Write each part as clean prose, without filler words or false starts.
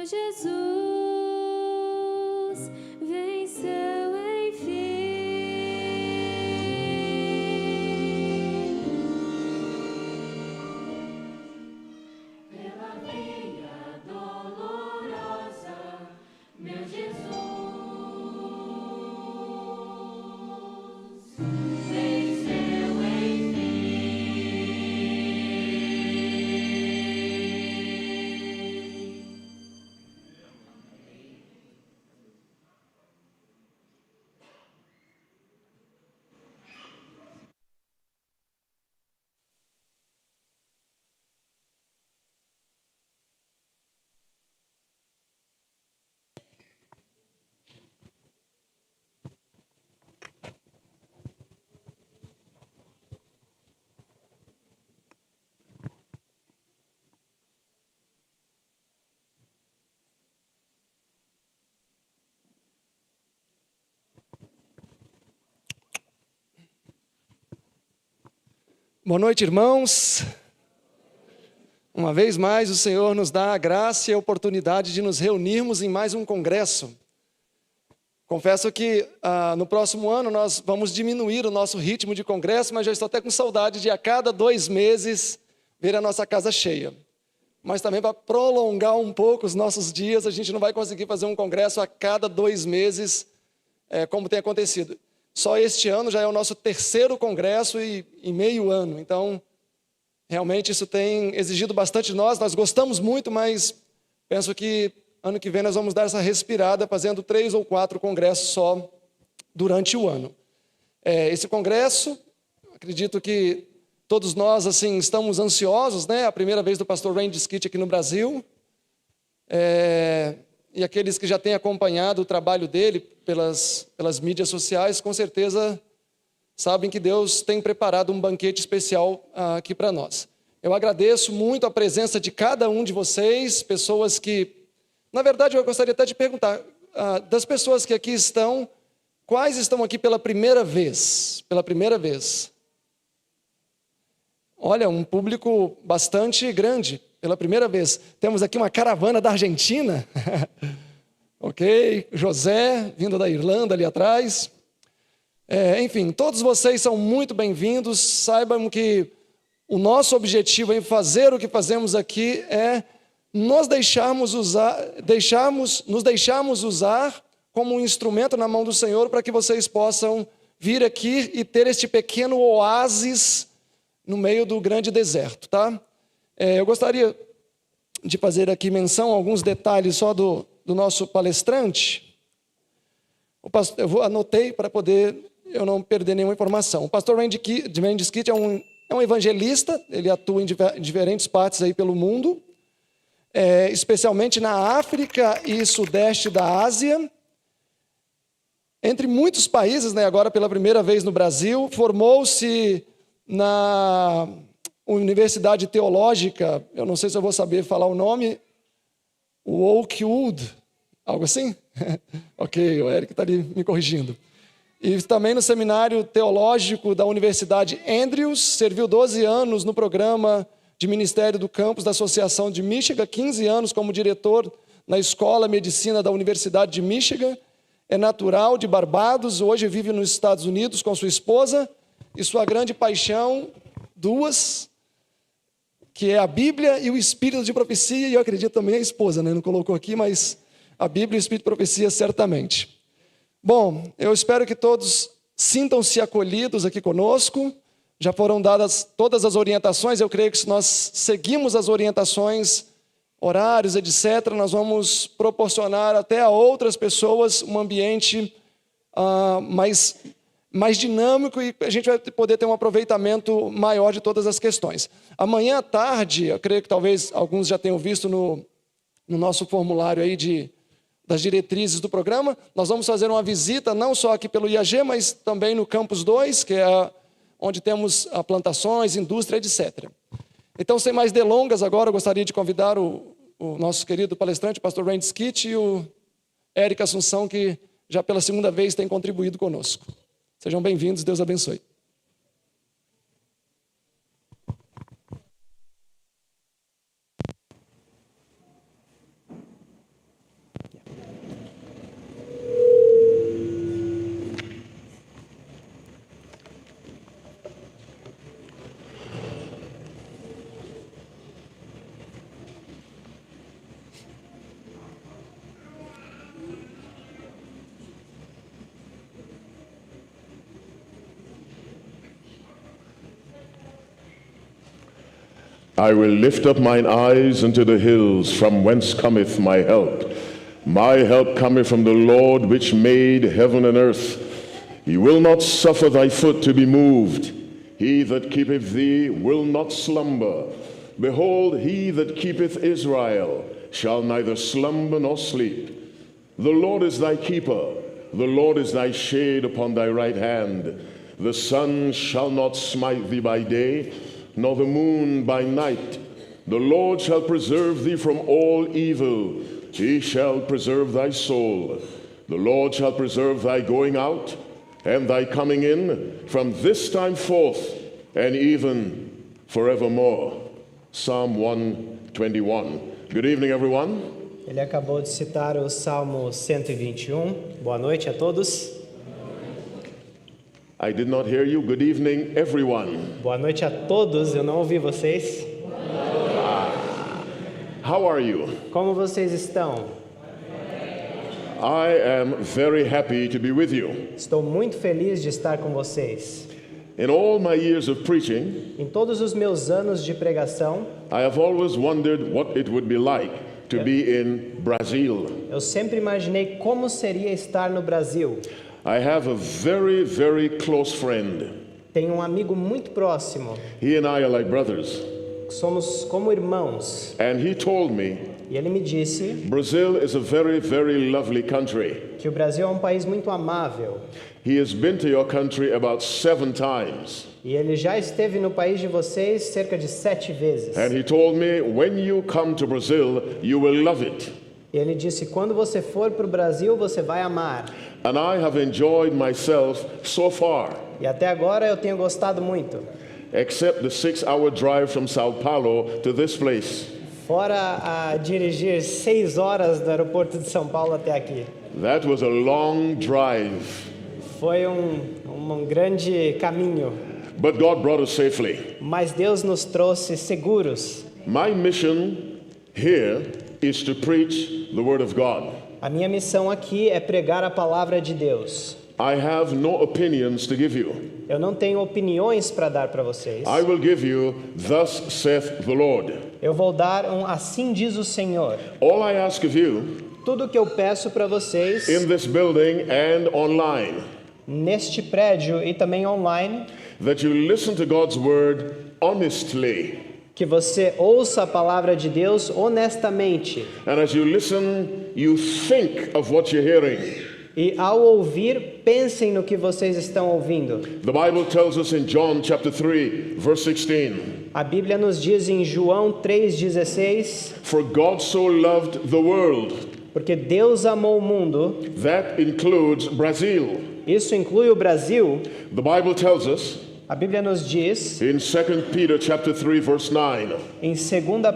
Jesus venceu enfim. Pela via dolorosa, meu Jesus venceu enfim. Boa noite, irmãos. Uma vez mais, o Senhor nos dá a graça e a oportunidade de nos reunirmos em mais um congresso. Confesso que no próximo ano nós vamos diminuir o nosso ritmo de congresso, mas já estou até com saudade de a cada 2 meses ver a nossa casa cheia. Mas também para prolongar um pouco os nossos dias, a gente não vai conseguir fazer um congresso a cada 2 meses, como tem acontecido. Só este ano já é o nosso 3º congresso e meio ano. Então, realmente isso tem exigido bastante de nós. Nós gostamos muito, mas penso que ano que vem nós vamos dar essa respirada, fazendo 3 ou 4 congressos só durante o ano. Esse congresso, acredito que todos nós assim estamos ansiosos, né? A primeira vez do pastor Randy Skitt aqui no Brasil. E aqueles que já têm acompanhado o trabalho dele pelas mídias sociais, com certeza sabem que Deus tem preparado um banquete especial aqui para nós. Eu agradeço muito a presença de cada um de vocês, pessoas que... Na verdade, eu gostaria até de perguntar, das pessoas que aqui estão, quais estão aqui pela primeira vez? Pela primeira vez. Olha, um público bastante grande, pela primeira vez. Temos aqui uma caravana da Argentina. Ok, José, vindo da Irlanda ali atrás. Enfim, todos vocês são muito bem-vindos. Saibam que o nosso objetivo em fazer o que fazemos aqui é nos deixarmos usar como um instrumento na mão do Senhor para que vocês possam vir aqui e ter este pequeno oásis no meio do grande deserto, tá? Eu gostaria de fazer aqui menção a alguns detalhes só do nosso palestrante. Eu anotei para poder eu não perder nenhuma informação. O pastor Randy Skitt é um evangelista, ele atua em diferentes partes aí pelo mundo, especialmente na África e sudeste da Ásia, entre muitos países, né, agora pela primeira vez no Brasil. Formou-se na Universidade Teológica, eu não sei se eu vou saber falar o nome, Oakwood, algo assim? Ok, o Eric está ali me corrigindo. E também no Seminário Teológico da Universidade Andrews, serviu 12 anos no programa de Ministério do Campus da Associação de Michigan, 15 anos como diretor na Escola de Medicina da Universidade de Michigan. É natural de Barbados, hoje vive nos Estados Unidos com sua esposa e sua grande paixão, duas, que é a Bíblia e o Espírito de Profecia, e eu acredito também a esposa, né? Não colocou aqui, mas a Bíblia e o Espírito de Profecia certamente. Bom, eu espero que todos sintam-se acolhidos aqui conosco. Já foram dadas todas as orientações, eu creio que se nós seguimos as orientações, horários, etc., nós vamos proporcionar até a outras pessoas um ambiente mais dinâmico e a gente vai poder ter um aproveitamento maior de todas as questões. Amanhã à tarde, eu creio que talvez alguns já tenham visto no nosso formulário aí das diretrizes do programa, nós vamos fazer uma visita não só aqui pelo IAG, mas também no Campus 2, que é onde temos plantações, indústria, etc. Então, sem mais delongas, agora eu gostaria de convidar o nosso querido palestrante, o pastor Randy Skitt, e o Eric Assunção, que já pela segunda vez tem contribuído conosco. Sejam bem-vindos, Deus abençoe. I will lift up mine eyes unto the hills, from whence cometh my help. My help cometh from the Lord which made heaven and earth. He will not suffer thy foot to be moved. He that keepeth thee will not slumber. Behold, he that keepeth Israel shall neither slumber nor sleep. The Lord is thy keeper. The Lord is thy shade upon thy right hand. The sun shall not smite thee by day, nor the moon by night. The Lord shall preserve thee from all evil. He shall preserve thy soul. The Lord shall preserve thy going out and thy coming in from this time forth and even forevermore. Psalm 121. Good evening, everyone. Ele acabou de citar o Salmo 121. Boa noite a todos. I did not hear you. Good evening, everyone. Boa noite a todos. Eu não ouvi vocês. How are you? Como vocês estão? I am very happy to be with you. Estou muito feliz de estar com vocês. In all my years of preaching, Em todos os meus anos de pregação, I have always wondered what it would be like to be in Brazil. eu sempre imaginei como seria estar no Brasil. I have a very, very close friend. Tenho um amigo muito próximo. He and I are like brothers. Somos como irmãos. And he told me E ele me disse Brazil is a very, very lovely country. que o Brasil é um país muito amável. He has been to your country about 7 times. E ele já esteve no país de vocês cerca de 7 vezes. And he told me, when you come to Brazil, you will love it. E ele disse, quando você for para o Brasil, você vai amar. And I have enjoyed myself so far, E até agora eu tenho gostado muito. except the 6-hour drive from Sao Paulo to this place. Fora a dirigir 6 horas do aeroporto de São Paulo até aqui. That was a long drive. Foi um grande caminho. But God brought us safely. Mas Deus nos trouxe seguros. My mission here is to preach the Word of God. A minha missão aqui é pregar a palavra de Deus. I have no opinions to give you. Eu não tenho opiniões para dar para vocês. I will give you, thus saith the Lord. Eu vou dar assim diz o Senhor. All I ask of you Tudo que eu peço para vocês in this building and online, neste prédio e também online, that you listen to God's Word honestly. que você ouça a palavra de Deus honestamente. And as you listen, you think of what you're hearing. E ao ouvir, pensem no que vocês estão ouvindo. The Bible tells us in John chapter 3, verse 16, A Bíblia nos diz em João 3,16, for God so loved the world, porque Deus amou o mundo, that includes Brazil. isso inclui o Brasil. The Bible tells us A Bíblia nos diz in 2 Peter chapter 3, verse 9, em 2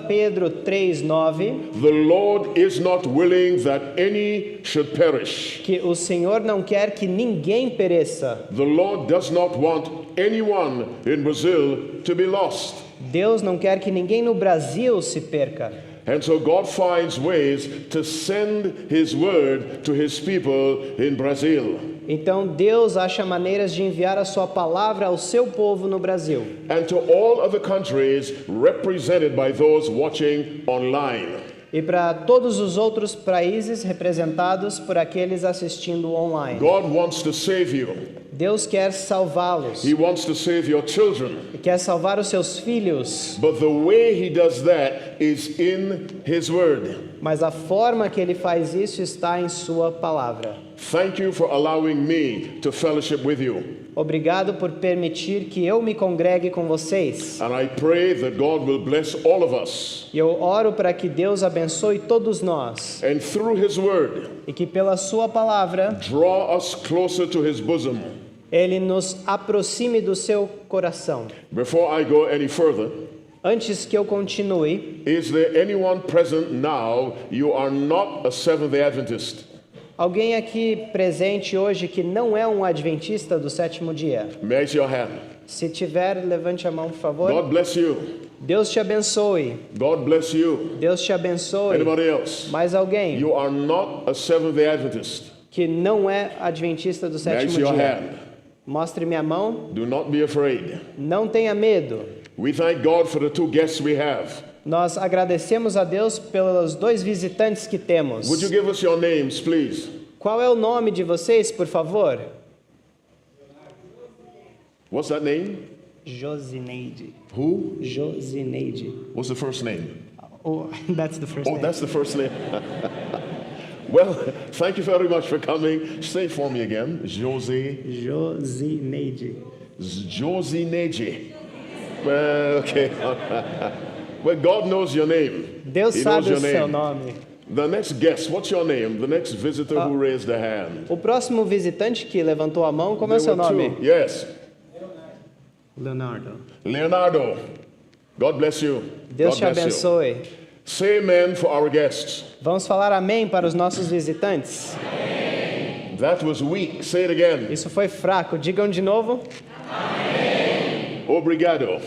Pedro 3,9 the Lord is not willing that any should perish. que o Senhor não quer que ninguém pereça. The Lord does not want anyone in Brazil to be lost. Deus não quer que ninguém no Brasil se perca. And so God finds ways to send His word to His people in Brazil. Então Deus acha maneiras de enviar a sua palavra ao seu povo no Brasil. And to all other countries represented by those watching online. E para todos os outros países representados por aqueles assistindo online. God wants to save you. Deus quer salvá-los. He wants to save your children. E quer salvar os seus filhos. But the way He does that is in His word. Mas a forma que Ele faz isso está em sua palavra. Thank you for allowing me to fellowship with you. Obrigado por permitir que eu me congregue com vocês. And I pray that God will bless all of us. E eu oro para que Deus abençoe todos nós. And through His word, E que pela sua palavra, draw us closer to His bosom. Ele nos aproxime do seu coração. Before I go any further, Antes que eu continue, is there anyone present now, you are not a Seventh-day Adventist? alguém aqui presente hoje que não é um adventista do sétimo dia? May I see your hand? Se tiver, levante a mão, por favor. God bless you. Deus te abençoe. God bless you. Deus te abençoe. Anybody else? Mais alguém You are not a Seventh-day Adventist. que não é adventista do May I sétimo see your dia? hand? Mostre minha mão. Do not be afraid. Não tenha medo. We thank God for the two guests we have. Nós agradecemos a Deus pelos dois visitantes que temos. Would you give us your names, please? Qual é o nome de vocês, por favor? What's that name? Josineide. Who? Josineide. What's the first name? Oh, that's the first Oh, name. that's the first name. Well, thank you very much for coming. Say it for me again. Josineide. Josineide. Well, okay. Well, God knows your name. Deus He knows sabe o your seu name. nome. The next guest, what's your name? The next visitor who raised a hand. O próximo visitante que levantou a mão, como é o There seu were nome? two. Yes. Leonardo. Leonardo. God bless you. Deus te God bless you. abençoe. Say amen for our guests. Vamos falar amém para os nossos visitantes? That was weak. Say it again. Isso foi fraco. Digam de novo. Obrigado.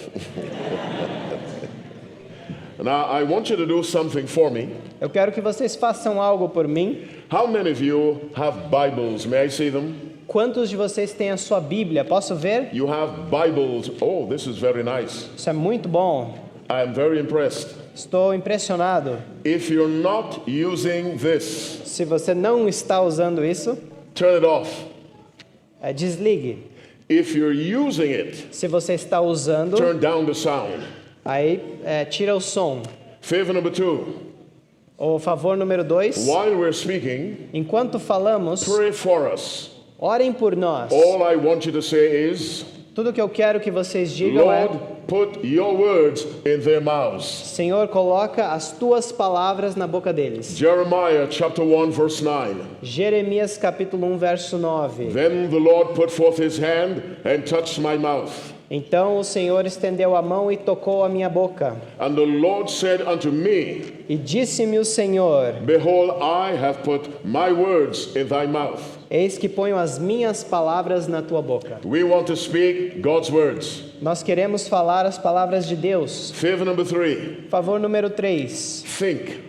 Now, I want you to do something for me. Eu quero que vocês façam algo por mim. How many of you have Bibles? May I see them? Quantos de vocês têm a sua Bíblia? Posso ver? You have Bibles. Oh, this is very nice. Isso é muito bom. I am very impressed. Estou impressionado. If you're not using this, Se você não está usando isso, turn it off. desligue. If you're using it, Se você está usando, turn down the sound. aí tira o som. Favor number 2. O favor número 2. While we're speaking, Enquanto falamos, pray for us. orem por nós. All I want you to say is, Tudo que eu quero que vocês digam é: Lord, put your words in their mouths. Senhor, coloca as tuas palavras na boca deles. Jeremiah chapter 1 verse 9. Jeremias capítulo 1, verso 9. Then the Lord put forth his hand and touched my mouth. Então o Senhor estendeu a mão e tocou a minha boca. And the Lord said unto me, E disse-me o Senhor: Behold, I have put my words in thy mouth. Eis que ponho as minhas palavras na tua boca. We want to speak God's words. Nós queremos falar as palavras de Deus. Favor number 3. Favor número 3. Think.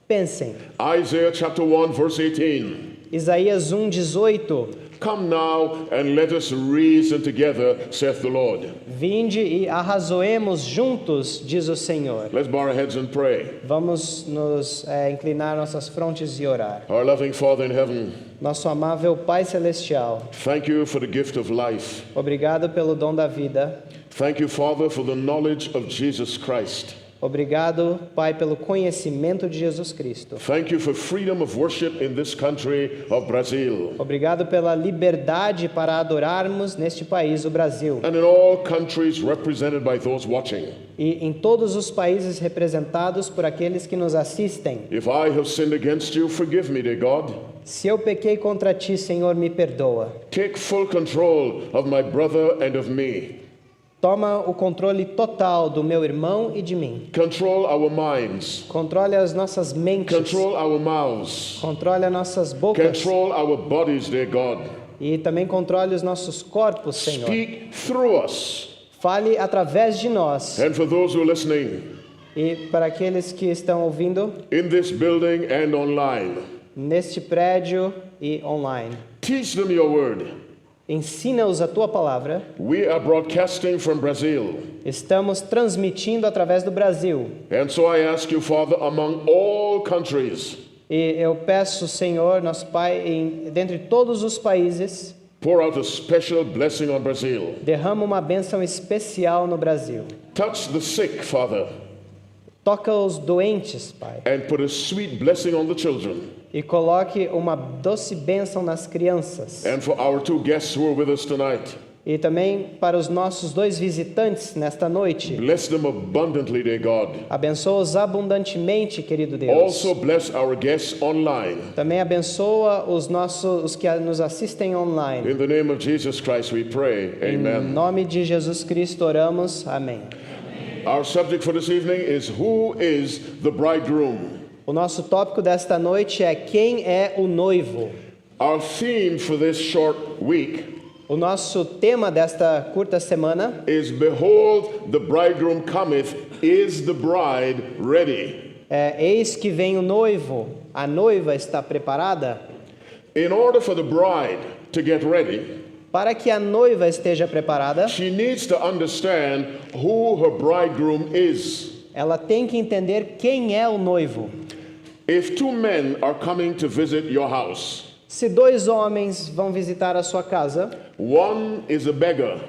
Pensem. Isaiah chapter 1 verse 18. Isaías 1, 18. Come now and let us reason together, saith the Lord. Vinde e arrazoemos juntos, diz o Senhor. Let's bow our heads and pray. Vamos nos inclinar nossas frontes e orar. Our loving Father in heaven, Nosso amável Pai Celestial, thank you for the gift of life. obrigado pelo dom da vida. Thank you, Father, for the knowledge of Jesus Christ. Obrigado, Pai, pelo conhecimento de Jesus Cristo. Thank you for freedom of worship in this country of Brazil Obrigado pela liberdade para adorarmos neste país, o Brasil, and in all countries represented by those watching. e em todos os países representados por aqueles que nos assistem. If I have sinned against you, forgive me, dear God. Se eu pequei contra ti, Senhor, me perdoa. Take full control of my brother and of me. Toma o controle total do meu irmão e de mim. Control our minds. Controle as nossas mentes. Control our mouths. Controle as nossas bocas. Control our bodies, dear God. E também controle os nossos corpos, Senhor. Speak through us. Fale através de nós. And for those who are listening, E para aqueles que estão ouvindo in this building and online, neste prédio e online. teach them your word. Ensina-os a tua palavra. We are broadcasting from Brazil. Estamos transmitindo através do Brasil. And so I ask you, Father, among all countries, E eu peço, Senhor, nosso Pai, dentre todos os países, pour out a special blessing on Brazil. derrama uma bênção especial no Brasil. Touch the sick, Father, Toca os doentes, Pai, and put a sweet blessing on the children. e coloque uma doce bênção nas crianças. And for our two guests who are with us tonight, E também para os nossos dois visitantes nesta noite. bless them abundantly, dear God. Abençoa-os abundantemente, querido Deus. Also bless our guests online. Também abençoa os que nos assistem online. In the name of Jesus Christ we pray. Em Amen. nome de Jesus Cristo oramos. Amém. Our subject for this evening is who is the bridegroom? O nosso tópico desta noite é quem é o noivo. Our theme for this short week O nosso tema desta curta semana is behold the bridegroom cometh, is the bride ready? é eis que vem o noivo, a noiva está preparada? In order for the bride to get ready, Para que a noiva esteja preparada, she needs to understand who her bridegroom is. ela tem que entender quem é o noivo. If two men are coming to visit your house, Se dois homens vão visitar a sua casa, one is a beggar,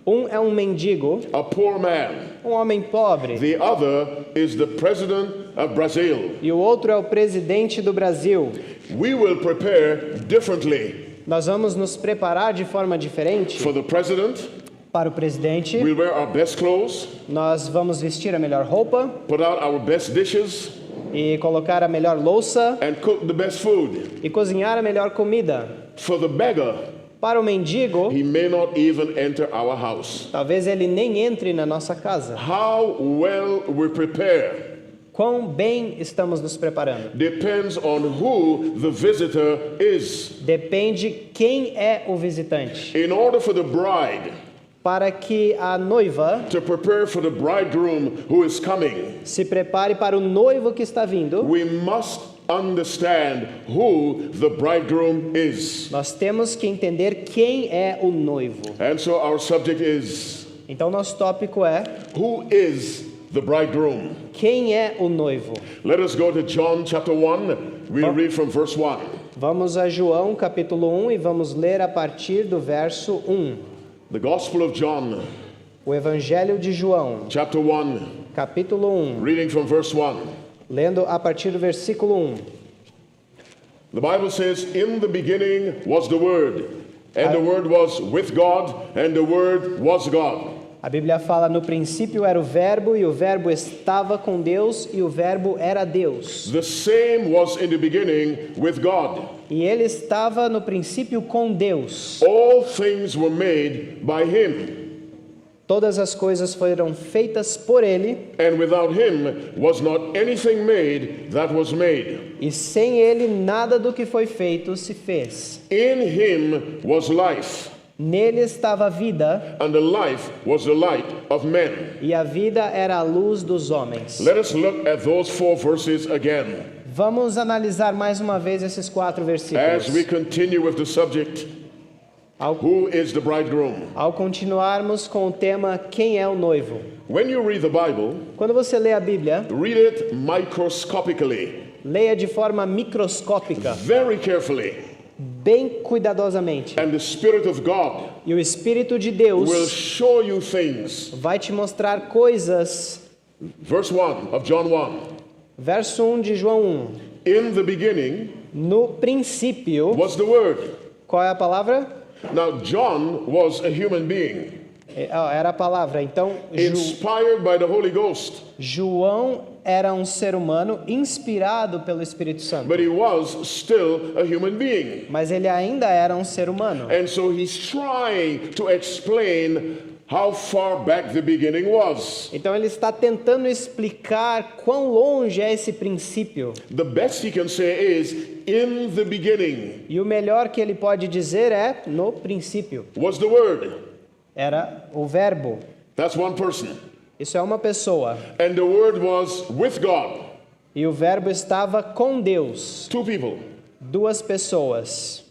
um é um mendigo, a poor man. um homem pobre, The other is the president of Brazil. e o outro é o presidente do Brasil. We will prepare differently. Nós vamos nos preparar de forma diferente. For the president, Para o presidente, we'll wear our best clothes, nós vamos vestir a melhor roupa put out our best dishes, e colocar a melhor louça and cook the best food. e cozinhar a melhor comida. For the beggar, Para o mendigo, he may not even enter our house. talvez ele nem entre na nossa casa. How well we prepare Quão bem estamos nos preparando? depends on who the visitor is. Depende quem é o visitante. In order for the bride Para que a noiva to prepare for the bridegroom who is coming, se prepare para o noivo que está vindo, we must understand who the bridegroom is. nós temos que entender quem é o noivo. And so our subject is, Então, nosso tópico é: who is the bridegroom? quem é o noivo? Let us go to John chapter 1. We'll read from verse 1. Vamos a João capítulo 1 e vamos ler a partir do verso 1. The Gospel of John, O Evangelho de João, chapter 1, capítulo 1, reading from verse 1. lendo a partir do versículo 1. The Bible says, "In the beginning was the Word, and the Word was with God, and the Word was God." A Bíblia fala: no princípio era o Verbo, e o Verbo estava com Deus, e o Verbo era Deus. The same was in the beginning with God. E ele estava no princípio com Deus. All things were made by Him, Todas as coisas foram feitas por ele, and without Him was not anything made that was made. e sem ele nada do que foi feito se fez. In Him was life, Nele estava a vida, and the life was the light of men. e a vida era a luz dos homens. Let us look at those 4 verses again Vamos analisar mais uma vez esses 4 as we versículos. continue with the subject, Ao, who is the bridegroom? ao continuarmos com o tema quem é o noivo. When you read the Bible, Quando você lê a Bíblia, read it microscopically, leia de forma microscópica, very carefully, bem cuidadosamente. and the Spirit of God E o Espírito de will Deus show you things. vai te mostrar coisas. Verse 1 of John 1. Verso 1 de João 1. In the beginning No princípio, was the Word. qual é a palavra? Now, John was a human being, Era a palavra. Então, inspired by the Holy Ghost, João era um ser humano inspirado pelo Espírito Santo. but he was still a human being. Mas ele ainda era um ser humano. And so he's trying to explain how far back the beginning was. Então ele está tentando explicar quão longe é esse princípio. The best he can say is, in the beginning E o melhor que ele pode dizer é no princípio. was the Word. Era o verbo. That's one person. Isso é uma pessoa. And the Word was with God. E o verbo estava com Deus. 2 people. 2 pessoas.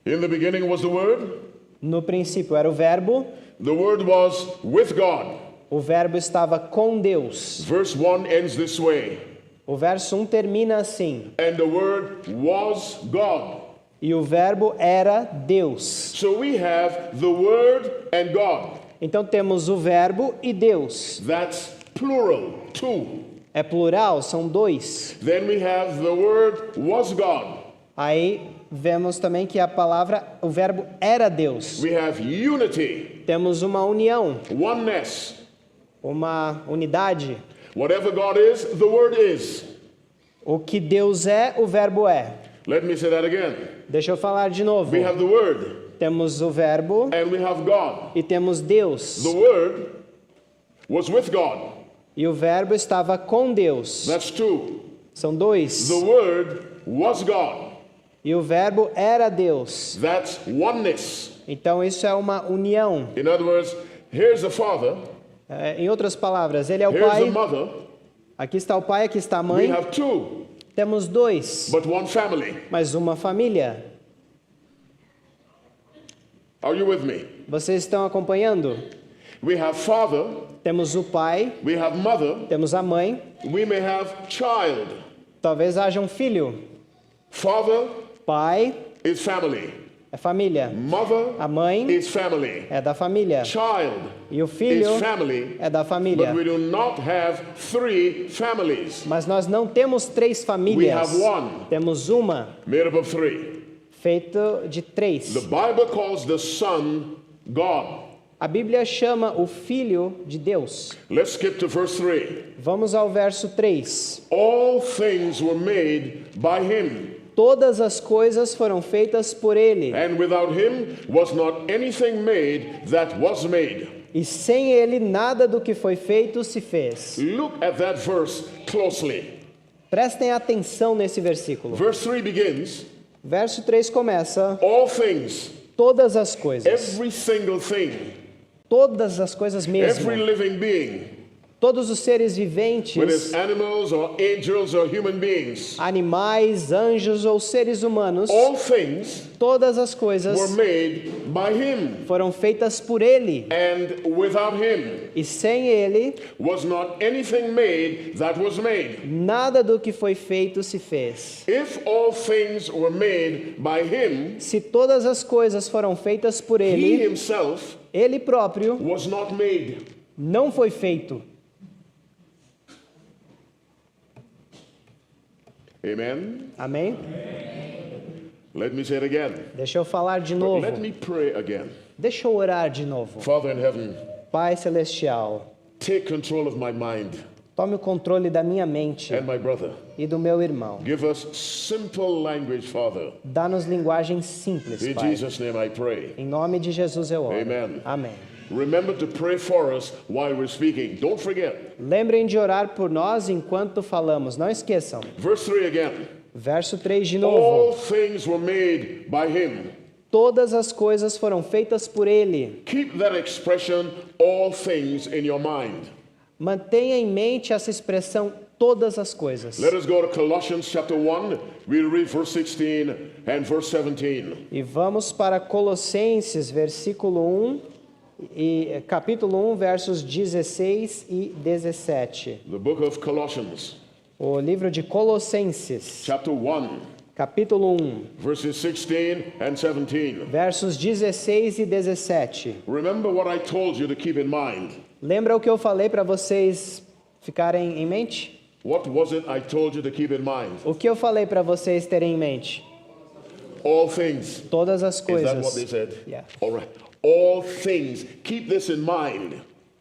In the beginning was the Word. No princípio era o verbo. The Word was with God. O verbo estava com Deus. Verse 1 ends this way. O verso 1 termina assim. And the Word was God. E o verbo era Deus. So we have the Word and God. Então temos o verbo e Deus. That's plural, 2. É plural, são 2. Then we have the Word was God. Aí vemos também que a palavra, o verbo era Deus. We have unity, Temos uma união, oneness. uma unidade. Whatever God is, the Word is. O que Deus é, o verbo é. Let me say that again. Deixa eu falar de novo. We have the Word Temos o verbo and we have God. e temos Deus. The Word was with God. E o verbo estava com Deus. That's 2. São 2. The Word was God. E o verbo era Deus. That's oneness. Então isso é uma união. In other words, here's the Father, Em outras palavras, ele é o here's the pai. mother. Aqui está o pai, aqui está a We mãe. have 2, Temos 2, but one family. mas uma família. Are you with me? Vocês estão acompanhando? We have father, Temos o pai, we have mother, temos a mãe, we may have child. talvez haja um filho. Father Pai is family. é família. Mother A mãe is family. é da família. Child E o filho is family. é da But família. we do not have 3 families. Mas nós não temos 3 famílias. We have one. Temos uma, Made up of 3. feita de 3. The Bible calls the Son God. A Bíblia chama o Filho de Deus. Let's skip to verse 3. Vamos ao verso 3. All things were made by him, Todas as coisas foram feitas por Ele, and without him was not anything made that was made. e sem Ele nada do que foi feito se fez. Look at that verse closely. Prestem atenção nesse versículo. Verse 3 begins, Verso 3 começa: all things, todas as coisas, every single thing, todas as coisas mesmo, every living being, todos os seres whether it's viventes, animals or angels or human beings, animais, anjos ou seres humanos, all things todas as coisas were made by him, foram feitas por Ele, and without him e sem Ele was not anything made that was made. nada do que foi feito se fez. If all things were made by him, Se todas as coisas foram feitas por he Ele, himself Ele próprio was not made. não foi feito. Amen. Amém? Let me say it again. Deixa eu falar de novo. Let me pray again. Deixa eu orar de novo. Father in heaven, Pai Celestial, take control of my mind tome o controle da minha mente and my brother. e do meu irmão. Give us simple language, Father. Dá-nos linguagem simples, In Pai. Jesus' name I pray. Em nome de Jesus eu oro. Amen. Amém. Remember to pray for us while we're speaking. Don't forget. Lembrem de orar por nós enquanto falamos. Não esqueçam. Verse 3 again. Verso 3 de All novo. things were made by him. Todas as coisas foram feitas por Ele. Keep that expression, all things, in your mind. Mantenha em mente essa expressão, todas as coisas. Let us go to Colossians chapter 1. We'll read verse 16 and verse 17. E vamos para Colossenses, versículo 1 e capítulo 1, versos 16 e 17. The book of Colossians, O livro de Colossenses, chapter 1, capítulo 1, verses 16 and 17. versos 16 e 17. Remember what I told you to keep in mind. Lembra o que eu falei para vocês ficarem em mente? What was it I told you to keep in mind? O que eu falei para vocês terem em mente? All things. Todas as Is that what they coisas. said? Yeah. All right. All things. Keep this in mind.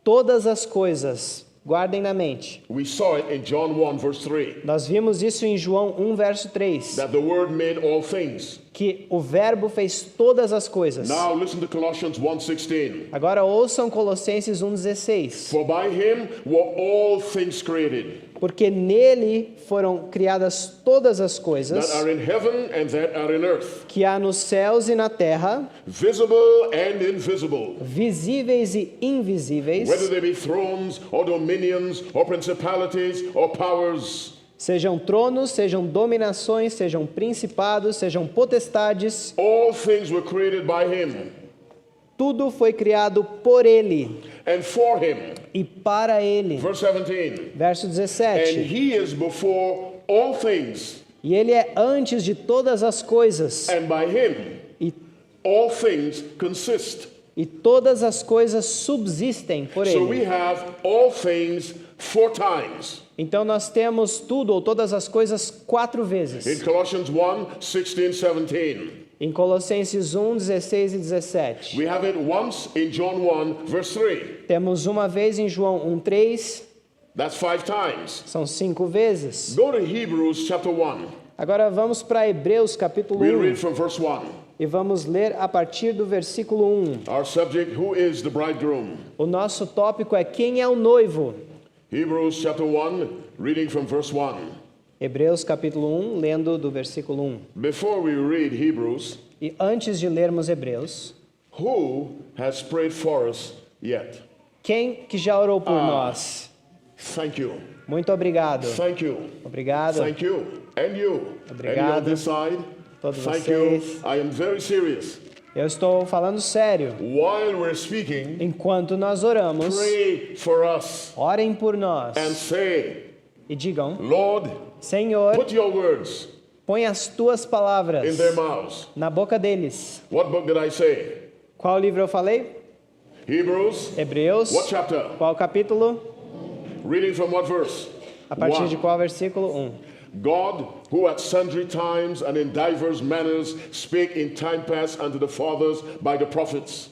Todas as coisas. Guardem na mente. We saw it in John 1, verse 3, Nós vimos isso em João 1, verso 3. that the Word made all things. Que o verbo fez todas as coisas. Now listen to Colossians 1:16. Agora ouçam Colossenses 1,16. For by him were all things created, Porque nele foram criadas todas as coisas that are in heaven and that are in earth, que há nos céus e na terra, visible and invisible, visíveis e invisíveis, whether they be thrones or dominions or principalities or powers. sejam tronos, sejam dominações, sejam principados, sejam potestades, All things were created by him tudo foi criado por ele and for him. e para ele. Verse 17. Verso And 17. he is before all things, E ele é antes de todas as coisas, and by him e, all things consist. e todas as coisas subsistem por So we ele. have all things 4 times. Então nós temos tudo ou todas as coisas 4 In vezes. Colossians 1:16, 17. Em Colossenses 1, 16 e 17. We have it once in John 1, verse 3. Temos uma vez em João 1, 3, That's 5 times. são 5 vezes. Go to Hebrews chapter 1. Agora vamos para Hebreus capítulo We'll 1 read from verse 1. e vamos ler a partir do versículo 1. Our subject, who is the bridegroom? O nosso tópico é quem é o noivo. Hebrews chapter 1, reading from verse 1. Hebreus capítulo 1, lendo do versículo 1. Before we read Hebrews, E antes de lermos Hebreus, who has prayed for us yet? quem que já orou por nós? Thank you. Muito obrigado. Thank you. Obrigado. Thank you. And you. And you on Obrigado. this side. Todos Thank you. vocês. I am very serious. Eu estou falando sério. While we're speaking, Enquanto nós oramos, pray for us orem por nós and say, e digam: Lord, Senhor, put your words põe as tuas palavras in their mouths. na boca deles. What book did I say? Qual livro eu falei? Hebrews. Hebreus. What chapter? Qual capítulo? Reading from what verse? A partir 1. de qual versículo? 1. God, who at sundry times and in divers manners spake in time past unto the fathers by the prophets,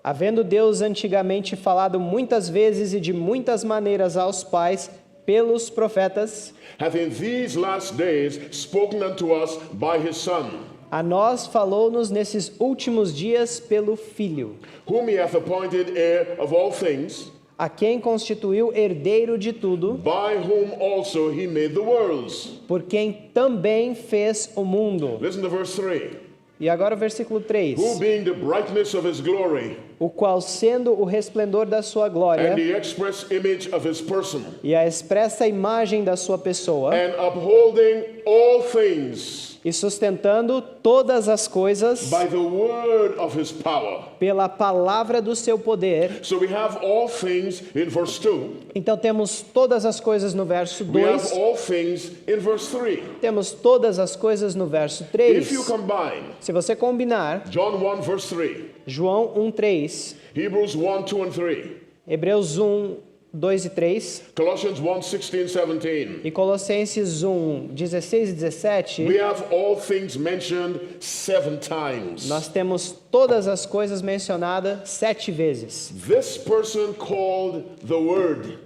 Havendo Deus antigamente falado muitas vezes e de muitas maneiras aos pais pelos profetas, hath in these last days spoken unto us by his Son, a nós falou-nos nesses últimos dias pelo Filho, whom he hath appointed heir of all things, a quem constituiu herdeiro de tudo, by whom also he made the worlds. por quem também fez o mundo. Listen to verse 3. E agora o versículo 3. Who being the brightness of his glory O qual, sendo o resplendor da sua glória and the express image of his person, e a expressa imagem da sua pessoa, and upholding all things e sustentando todas as coisas by the word of his power. pela palavra do seu poder. So we have all things in verse 2. Então temos todas as coisas no verso We have 2, all things in verse 3. temos todas as coisas no verso If 3. you combine Se você combinar, John 1 verse 3, João 1:3, Hebrews 1, 2 and 3, Hebreus 1:2 e 3 Colossians 1, 16, 17, e Colossenses 1:16 e 17, we have all things mentioned 7 times. nós temos todas as coisas mencionadas 7 vezes. This person called the Word,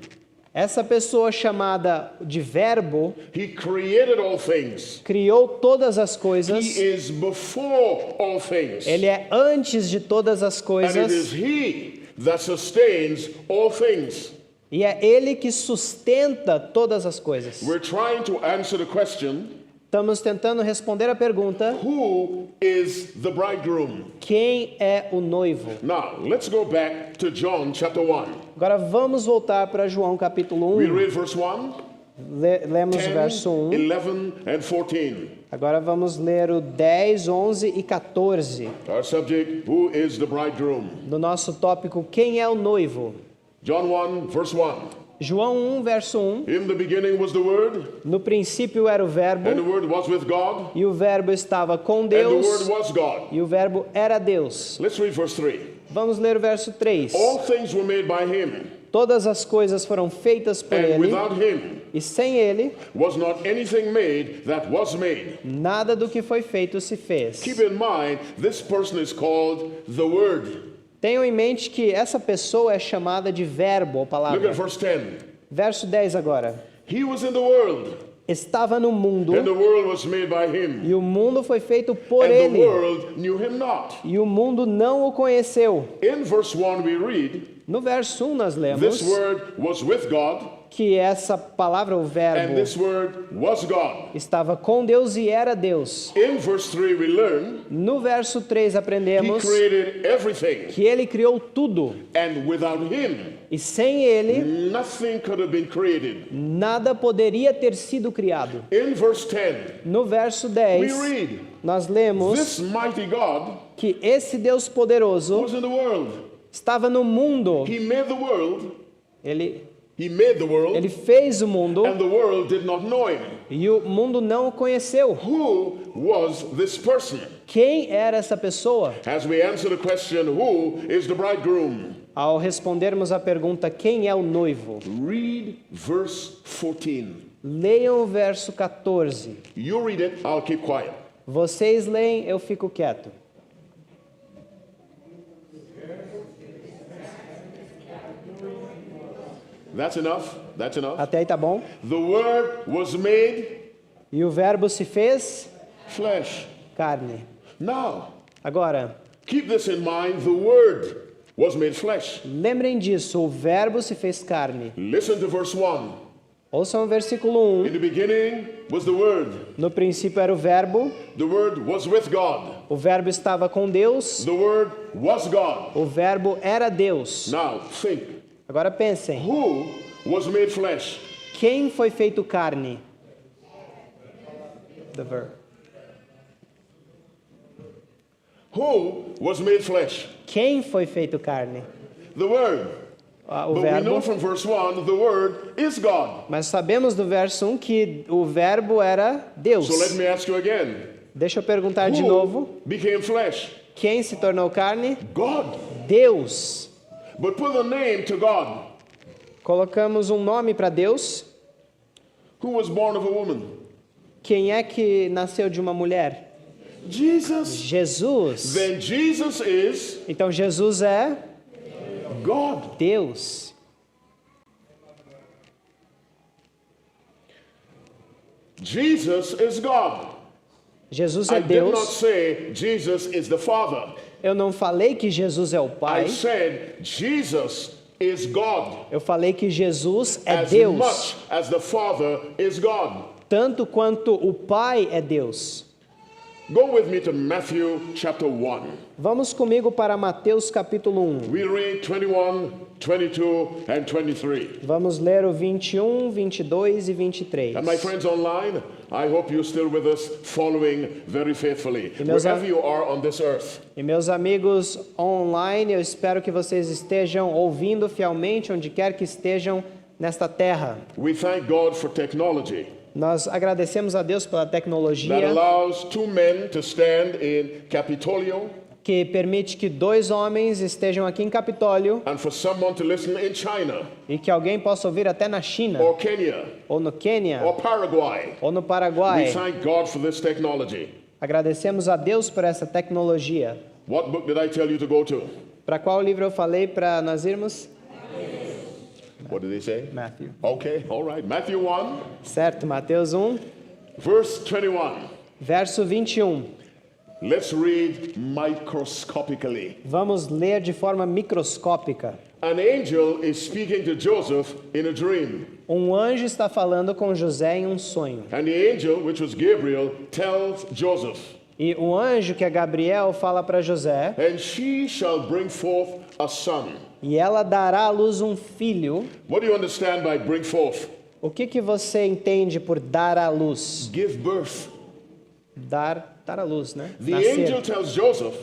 Essa pessoa chamada de Verbo he created all things. criou todas as coisas. He is before all things. Ele é antes de todas as And it is coisas he that sustains all things. e é ele que sustenta todas as coisas. We're trying to answer the question, Estamos tentando responder a pergunta: who is the bridegroom? quem é o noivo? Now, let's go back to John chapter 1. Agora vamos voltar para João capítulo We 1. read verse 1, Lemos o 10, verso 1. 11, and 14. Agora vamos ler o 10, 11 e 14 Our subject, who is the bridegroom? do nosso tópico: quem é o noivo? John 1, verse 1. João 1, verso 1. In the beginning was the Word, No princípio era o and the Verbo, Word was with God, e o Verbo estava com and the Word Deus, was God. e o Verbo era Deus. Let's read verse 3. Vamos ler o verso 3. All things were made by him, Todas as coisas foram feitas por and Ele, without him e sem Ele, was not anything made that was made. nada do que foi feito se fez. Keep in mind, this person is called the Word. Tenham em mente que essa pessoa é chamada de Verbo, ou Look palavra. at verse 10. Verso 10 agora. He was in the world, Estava no mundo, and the world was made by him, e o mundo foi feito por and the Ele, world knew him not. e o mundo não o conheceu. In verse 1 we read, No verso 1 nós this lemos word was with God, que essa palavra, o and Verbo, this word was God. estava com Deus e era Deus. In verse 3 we learn, No verso 3 he aprendemos created everything, que Ele criou tudo, and without him, e sem Ele, nothing could have been created. nada poderia ter sido criado. In verse 10, No verso we 10, read, nós lemos this mighty God que esse Deus poderoso was in the world. estava no mundo. He made the world, Ele Ele fez o mundo and the world did not know him. e o mundo não o conheceu. Who was this person? Quem era essa pessoa? As we answer the question, who is the bridegroom? Ao respondermos a pergunta, quem é o noivo? Read verse 14. Leiam o verso 14. You read it, I'll keep quiet. Vocês leem, eu fico quieto. That's enough. That's enough. Até aí tá bom? The word was made E o verbo se fez flesh. carne. Now, Agora, keep this in mind. The word was made flesh. lembrem disso, o verbo se fez carne. Listen to verse 1. Ouçam o versículo 1. In the beginning was the word. No princípio era o verbo, The word was with God. o verbo estava com Deus, The word was God. o verbo era Deus. Now, think. Agora pensem, Who was made flesh? quem foi feito carne? The verb. Who was made flesh? Quem foi feito carne? The Word. O But we know verbo. from verse 1, the Word is God. Mas sabemos do verso 1 que o verbo era Deus. So let me ask you again. Deixa eu perguntar de novo. Who became flesh? Quem se tornou carne? God. Deus. But put a name to God. Colocamos um nome para Deus. Who was born of a woman? Quem é que nasceu de uma mulher? Jesus. Jesus. Then Jesus is Então Jesus é God. Deus. Jesus is God. Jesus I é did not Deus. say Jesus is the Father. Eu não falei que Jesus é o I Pai. said Jesus is God. Eu falei que Jesus é As Deus. much as the Father is God. Tanto quanto o Pai é Deus. Go with me to Matthew chapter 1. Vamos comigo para Mateus capítulo 1. We read 21, 22, and 23. Vamos ler o 21, 22 e 23. And my friends online, I hope you're still with us, following very faithfully, meus wherever you are on this earth. E meus amigos online, eu espero que vocês estejam ouvindo fielmente onde quer que estejam nesta terra. We thank God for technology Nós agradecemos a Deus pela that tecnologia allows two men to stand in Capitolio que permite que dois homens estejam aqui em Capitólio and for someone to listen in China e que alguém possa ouvir até na China, or Kenya ou no Quênia, or Paraguay. ou no We Paraguai. thank God for this technology. Agradecemos a Deus por essa tecnologia. What book did I tell you to go to? Para qual livro eu falei para nós irmos? What did they say? Matthew. Okay, all right. Matthew 1, Certo, Mateus 1, verse 21. verso 21. Let's read microscopically. Vamos ler de forma microscópica. An angel is speaking to Joseph in a dream. Um anjo está falando com José em um sonho. And the angel, which was Gabriel, tells Joseph, E o anjo, que é Gabriel, fala para José: and she shall bring forth a son. e ela dará à luz um filho. What do you understand by bring forth? O que você entende por dar à luz? Give birth. Dar à luz, né? The angel Nascer. tells Joseph,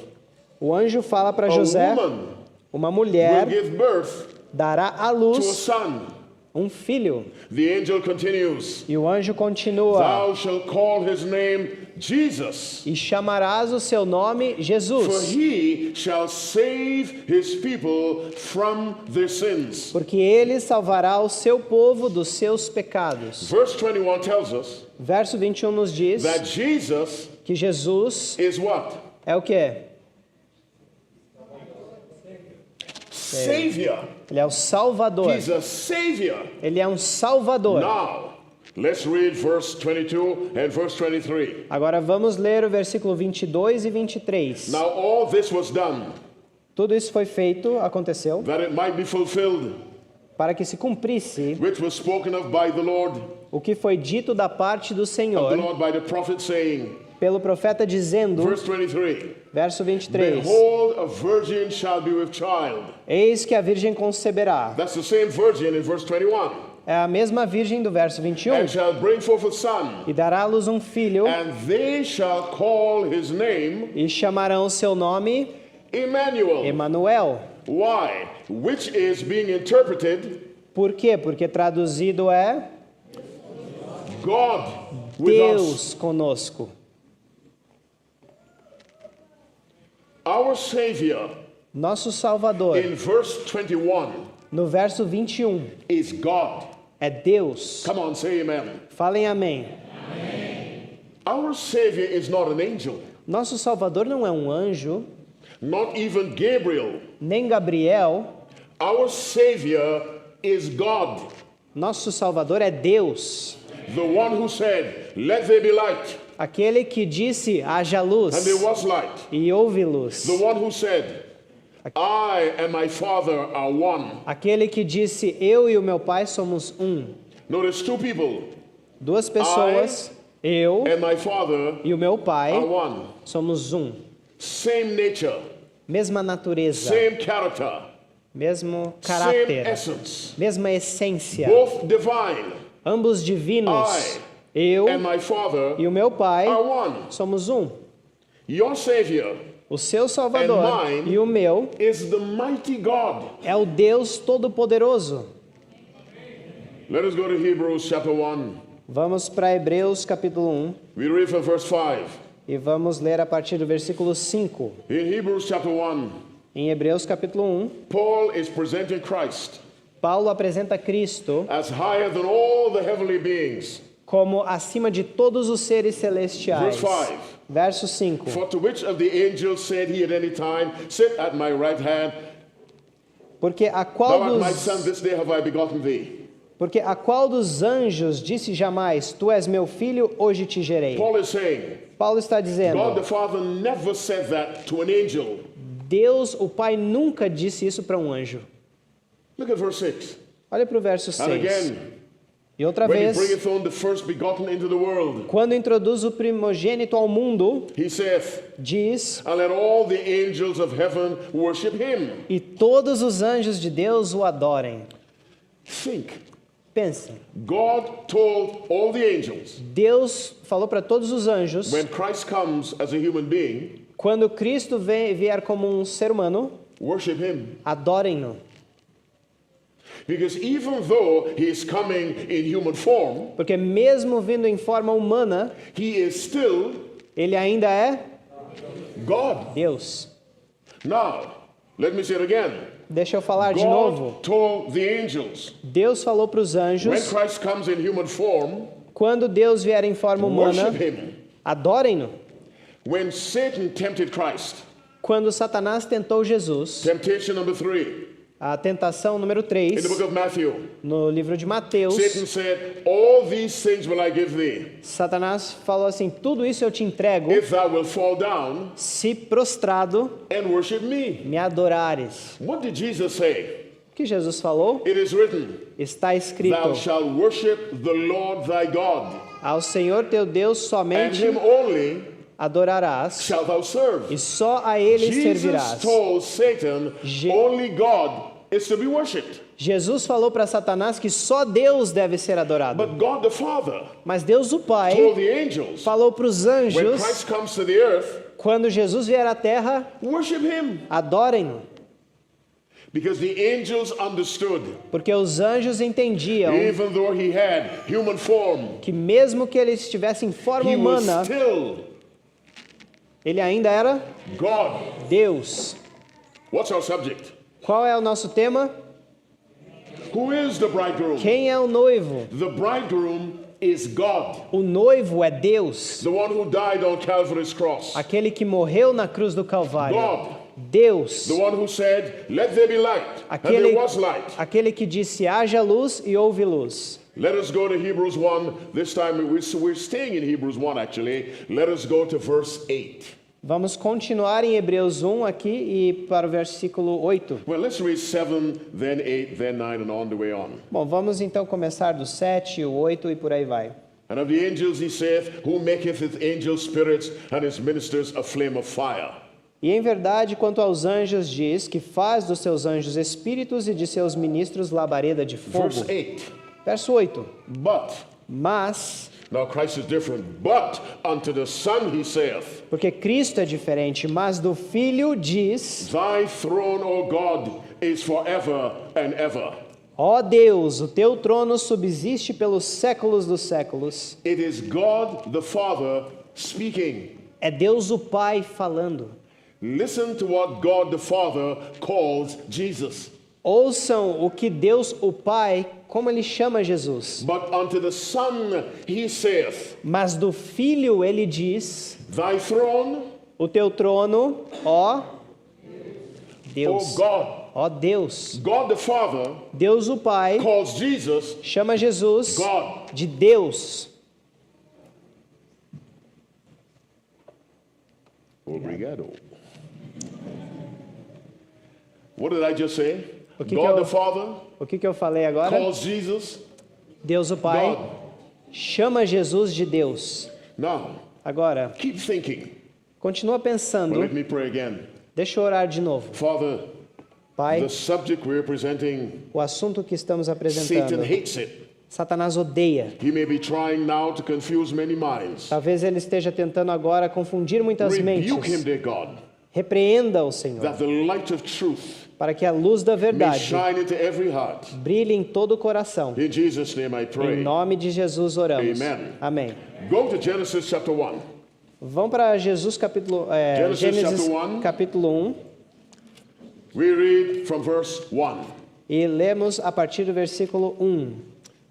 O anjo fala para a José: woman uma will mulher give birth dará à to a luz son. um filho. The angel continues, E o anjo continua: thou shalt call his name Jesus, e chamarás o seu nome for Jesus, he shall save his people from their sins. porque ele salvará o seu povo dos seus pecados. Verse 21 tells us Verso 21 nos diz that Jesus que Jesus is what? é o quê? Savior. Ele é o Salvador. He's a Savior. Ele é um Salvador. Now, let's read verse 22 and verse 23. Agora vamos ler o versículo 22 e 23. Now, all this was done Tudo isso foi feito, aconteceu, that it might be fulfilled, para que se cumprisse which was spoken of by the Lord, o que foi dito da parte do of the Senhor Lord by the prophet, saying, pelo profeta dizendo, verse 23, verso 23, behold, a virgin shall be with child. eis que a virgem conceberá. That's the same virgin in verse 21. É a mesma virgem do verso 21. And shall bring forth a son, E dará à luz um filho, and they shall call his name e chamarão o seu nome Emmanuel. Emanuel. Why? Which is being interpreted Por quê? Porque traduzido é God with us. Deus conosco. Our Savior Nosso Salvador, in verse 21 no verso 21, is God. é Deus. Come on, say amen. Falem amém. Our Savior is not an angel, Nosso Salvador não é um anjo, not even Gabriel. nem Gabriel. Our Savior is God, Nosso Salvador é Deus. the one who said, let there be light, Aquele que disse, haja luz, and there was light. e houve luz. The one who said, I and my Father are one. Aquele que disse, eu e o meu Pai somos um. Notice two people, Duas pessoas, eu and my Father e o meu Pai, are one. somos um. Same nature, Mesma natureza, same character, mesmo same caráter, essence, mesma essência. both divine. Ambos divinos, eu And my Father e o meu Pai, are one. somos um. Your Savior O seu Salvador And mine e o meu is the mighty God. é o Deus Todo-Poderoso. Let us go to Hebrews chapter 1. Vamos para Hebreus capítulo 1 We read from verse 5. e vamos ler a partir do versículo 5. In Hebrews chapter 1, Em Hebreus capítulo 1, Paul is presenting Christ Paulo apresenta Cristo as higher than all the heavenly beings. como acima de todos os seres celestiais. Verse 5. Verso 5. For to which of the angels said he at any time, sit at my right hand, Porque a thou qual art my son, dos, this day have I begotten thee. porque a qual dos anjos disse jamais, tu és meu filho, hoje te gerei. Paul is saying, Paulo está God dizendo, the Father never said that to an angel. Deus, o Pai, nunca disse isso para um anjo. Look at verse 6. Olha para o verso And 6. again, E outra when he vez, bringeth on the first begotten into the world, quando introduz o primogênito ao mundo, he saith, diz, and let all the angels of heaven worship him. e todos os anjos de Deus o adorem. Think. Pensem, God told all the angels, Deus falou para todos os anjos, when Christ comes as a human being, quando Cristo vier como um ser humano, worship him. adorem-no. Because even though he is coming in human form, Porque mesmo vindo em forma humana, he is still ele ainda é God. Deus. Now, let me say it again. Deixa eu falar de novo. God told the angels, Deus falou para os when anjos, Christ comes in human form, quando Deus vier em forma humana, worship him. adorem-no. When Satan tempted Christ, Quando Satanás tentou Jesus, temptation number 3, a tentação número in 3, the book of Matthew, no livro de Mateus, Satan said, all these things will I give thee, Satanás falou assim, tudo isso eu te entrego, if thou wilt fall down se prostrado and worship me. me adorares. What did Jesus say? O que Jesus falou? It is written, Está escrito, thou shalt worship the Lord thy God, ao Senhor teu Deus and somente him only adorarás, shalt thou serve. e só a Ele Jesus servirás. told Satan, only God is to be worshipped. Jesus falou para Satanás que só Deus deve ser adorado. But God the Father Mas Deus o Pai told the angels, falou para os when anjos, Christ comes to the earth, quando Jesus vier à terra, worship him. adorem-no. Because the angels understood, Porque os anjos entendiam even though he had human form, que mesmo que ele estivesse em forma he was humana, still ele ainda era God. Deus. What's our subject? Qual é o nosso tema? Who is the bridegroom? Quem é o noivo? The bridegroom is God, O noivo é Deus, the one who died on Calvary's cross. aquele que morreu na cruz do Calvário. God, Deus, the one who said, let there be light, and aquele, there was light. aquele que disse haja luz e houve luz. Let us go to Hebrews 1. This time we're staying in Hebrews 1 actually. Let us go to verse 8. Vamos continuar em Hebreus 1 aqui e para o versículo 8. Well, let's read 7, then 8, then 9, and on the way on. Bom, vamos então começar do 7, o 8 e por aí vai. And of the angels he saith, who maketh his angels spirits and his ministers a flame of fire. E em verdade, quanto aos anjos, diz que faz dos seus anjos espíritos e de seus ministros labareda de fogo. Verse 8. Verso 8. But, Mas, now Christ is different, but unto the Son he saith, porque Cristo é diferente, mas do Filho diz, thy throne, O God, is forever and ever. ó Deus, o teu trono subsiste pelos séculos dos séculos. It is God the Father speaking. É Deus o Pai falando. Listen to what God the Father calls Jesus. Ouçam o que Deus o Pai, como ele chama Jesus. But unto the Son he saith, Mas do Filho ele diz, thy throne, o teu trono, ó O Deus. God. Ó Deus. God the Father Deus o Pai calls Jesus chama Jesus God. de Deus. Obrigado. What did I just say? O que God que eu- the Father O que eu falei agora? calls Jesus Deus o Pai God. chama Jesus de Deus. Now, Agora, keep thinking. continua Well, pensando. let me pray again. Deixa eu orar de novo. Father, Pai, the subject we're presenting, o assunto que estamos Satan apresentando, hates it. Satanás odeia. He may be trying now to confuse many minds. Talvez ele esteja tentando agora confundir muitas Rebuke him, mentes. dear God. Repreenda o Senhor, that the light of truth para que a luz da may verdade shine into every heart. brilhe em todo o coração. In Jesus' name I Em pray. nome de Jesus oramos. Amen. Amém. Go to Genesis chapter 1. Vamos para Gênesis Genesis chapter 1. capítulo 1 We read from verse 1. e lemos a partir do versículo 1.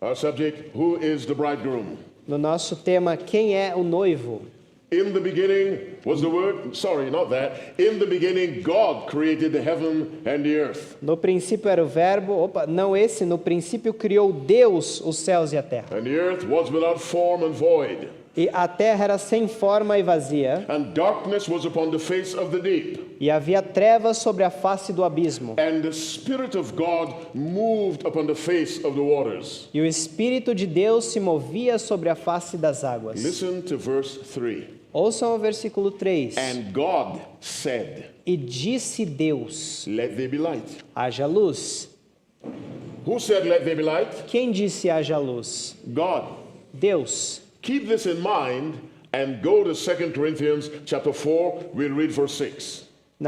Our subject, who is the bridegroom? No nosso tema, quem é o noivo? In the beginning was the word, sorry, not that. In the beginning, God created the heaven and the earth. No princípio era o verbo, no princípio criou Deus os céus e a terra. And the earth was without form and void. E a terra era sem forma e vazia, And darkness was upon the face of the deep. e havia trevas sobre a face do abismo. And the Spirit of God moved upon the face of the waters. E o Espírito de Deus se movia sobre a face das águas. Listen to verse 3. Ouçam o versículo 3. And God said, E disse Deus, let there be light. haja luz. Who said, let there be light? Quem disse haja luz? God. Deus. Keep this in mind and go to 2 Corinthians chapter 4. We'll read verse 6.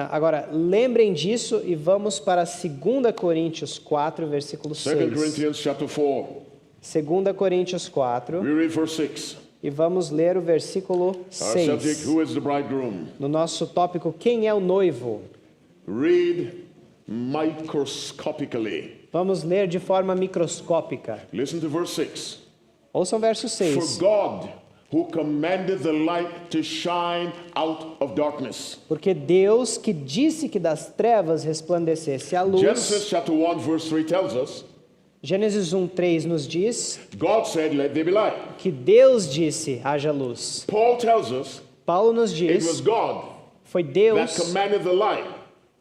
Agora, lembrem disso e vamos para 2 Coríntios 4, versículo 2 6. Corinthians chapter 4. 2 Coríntios 4, We read verse 6. e vamos ler o versículo Our subject, 6. who is the bridegroom? No nosso tópico, quem é o noivo? Read microscopically. Vamos ler de forma microscópica. Listen to verse 6. Ouçam o verso For 6. God, who commanded the light to shine out of darkness. Porque Deus que disse que das trevas resplandecesse a luz. Genesis chapter 1 verse 3 tells us, Gênesis 1:3 nos diz God said, let there be light. que Deus disse, haja luz. Paul tells us, Paulo nos it was diz, God foi that Deus commanded the light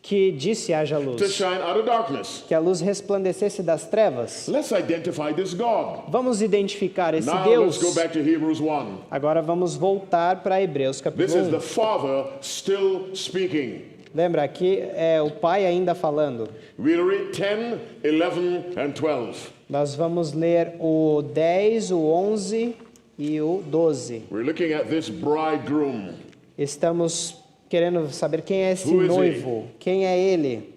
que disse, haja to luz. shine out of darkness. Que a luz resplandecesse das trevas. Let's identify this God. Vamos identificar esse Now Deus. let's go back to Hebrews 1. Agora vamos voltar para Hebreus This capítulo is the 1. Father still speaking. Lembra, aqui é o Pai ainda falando. We'll read 10, 11, and 12. Nós vamos ler o 10, o 11 e o 12. We're looking at this bridegroom. Estamos querendo saber quem é esse Who is he? noivo. Quem é ele?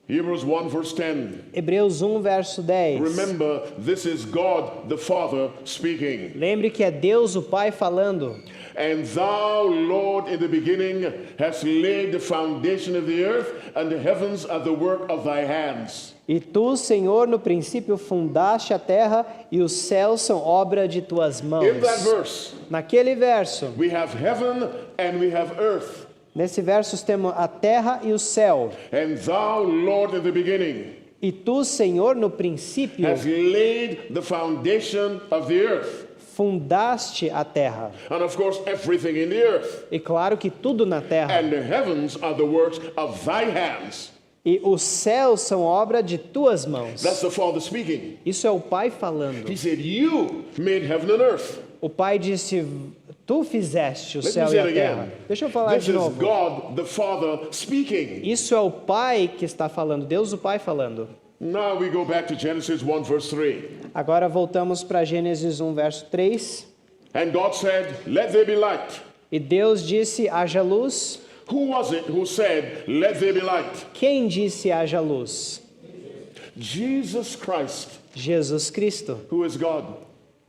Hebrews 1 verse 10. Hebreus 1, verso 10. Remember, this is God the Father speaking. Lembre que é Deus o Pai falando. And thou, Lord, in the beginning hast laid the foundation of the earth, and the heavens are the work of thy hands. E tu, Senhor, no princípio fundaste a terra e os céus são obra de tuas mãos. In that verse, Naquele verso, we have heaven and we have earth. nesse verso temos a terra e o céu. And thou, Lord, in the beginning E tu, Senhor, no princípio hast laid the foundation of the earth. fundaste a terra. And of course, everything in the earth. E claro que tudo na terra. And the heavens are the works of thy hands. E os céus são obra de tuas mãos. That's the Father speaking. Isso é o Pai falando. He said, you made heaven and earth. O Pai disse, tu fizeste o Let me céu say e a it terra. again. Deixa eu falar This de is novo. God the Father speaking. Isso é o Pai que está falando, Deus o Pai falando. Now we go back to Genesis 1 verse 3. Agora voltamos para Gênesis 1, verso 3. And God said, let there be light. E Deus disse, haja luz. Who was it who said, let there be light? Quem disse, haja luz? Jesus Christ, Jesus Cristo, who is God.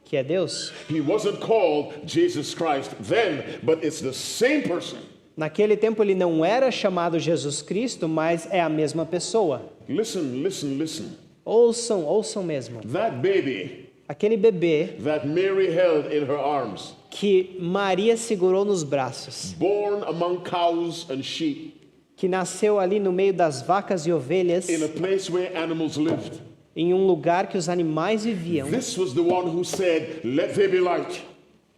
que é Deus. He wasn't called Jesus Christ then, but it's the same person. Naquele tempo ele não era chamado Jesus Cristo, mas é a mesma pessoa. Listen, listen, listen. Ouçam, ouçam mesmo. That baby Aquele bebê that Mary held in her arms, que Maria segurou nos braços, born among cows and sheep, que nasceu ali no meio das vacas e ovelhas, in a place where animals lived. em um lugar que os animais viviam. This was the one who said, let there be light.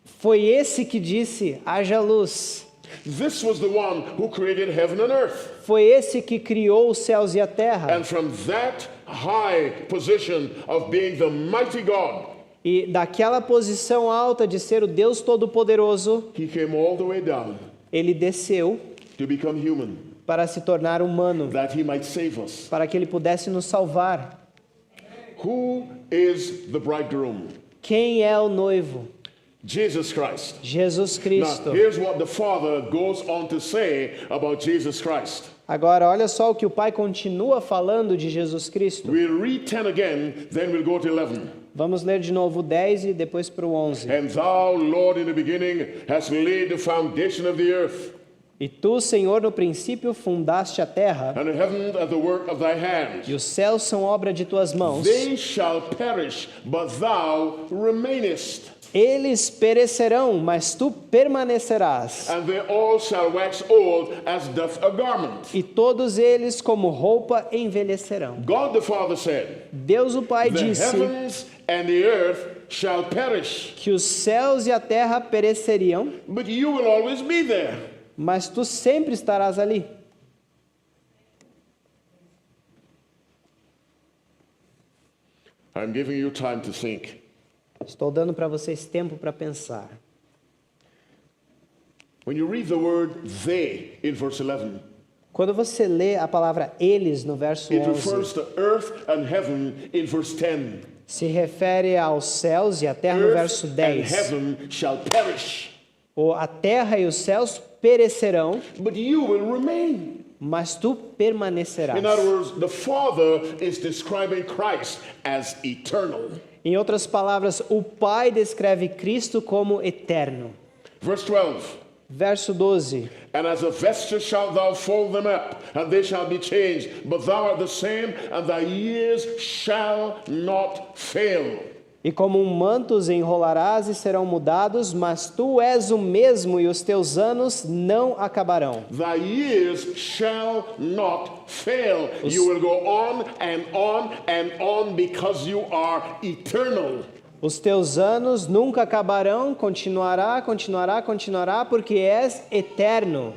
Foi esse que disse, haja luz. This was the one who created heaven and earth. Foi esse que criou os céus e a terra. And from that high position of being the mighty God, E daquela posição alta de ser o Deus Todo-Poderoso, he came all the way down ele desceu to become human, para se tornar humano, that he might save us. para que ele pudesse nos salvar. Who is the bridegroom? Quem é o noivo? Jesus Christ. Jesus Now, Cristo. here's what the Father goes on to say about Jesus Christ. Agora, olha só o que o Pai continua falando de Jesus Cristo. We'll read 10 again, then we'll go to 11. Vamos ler de novo o 10 e depois para o 11. And thou, Lord, in the beginning, hast laid the foundation of the earth, E tu, Senhor, no princípio fundaste a terra, and the heavens are the work of thy hands. e os céus são obra de tuas mãos. They shall perish, but thou remainest. Eles perecerão, mas tu permanecerás. And they all shall wax old as doth a garment. E todos eles, como roupa, envelhecerão. God the Father said, Deus o Pai the disse heavens and the earth shall perish, que os céus e a terra pereceriam, but you will always be there. mas tu sempre estarás ali. I'm giving you time to think. Estou dando para vocês tempo para pensar. When you read the word they in verse 11, Quando você lê a palavra eles no verso it 11, refers to earth and heaven in verse 10. se refere aos céus e à terra no Earth verso and 10. heaven shall perish, A terra e os céus perecerão, but you will remain. mas tu permanecerás. In other words, the Father is describing Christ as eternal. Em outras palavras, o Pai descreve Cristo como eterno. Verse 12. Verso 12. And as a vesture shalt thou fold them up, and they shall be changed. But thou art the same, and thy years shall not fail. E como um manto os enrolarás e serão mudados, mas tu és o mesmo e os teus anos não acabarão. Thy years shall not fail. You will go on and on and on because you are eternal. Os teus anos nunca acabarão, continuará, porque és eterno.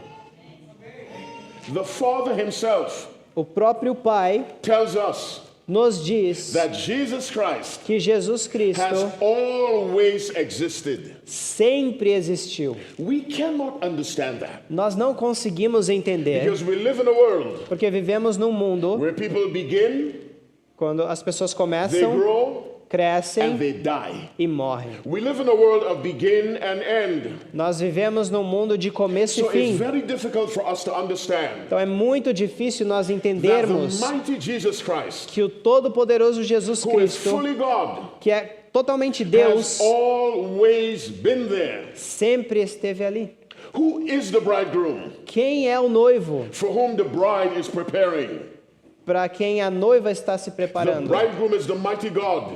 The Father himself O próprio Pai tells us nos diz that Jesus Christ que Jesus has Cristo always existed. sempre existiu. We cannot understand that Nós não conseguimos entender, because we live in a world porque vivemos num mundo where people begin, quando as pessoas they começam, grow, and crescem they die. e morrem. We live in a world of begin and end. Nós vivemos num mundo de começo So e it's fim. very difficult for us to understand Então é muito difícil nós that entendermos the mighty Jesus Christ, que o Todo-Poderoso Jesus who is Cristo, fully God, que é totalmente has Deus, always been there. sempre esteve ali. Who is the bridegroom Quem é o noivo? for whom the bride is preparing? Para quem a noiva está se The preparando. bridegroom is the mighty God,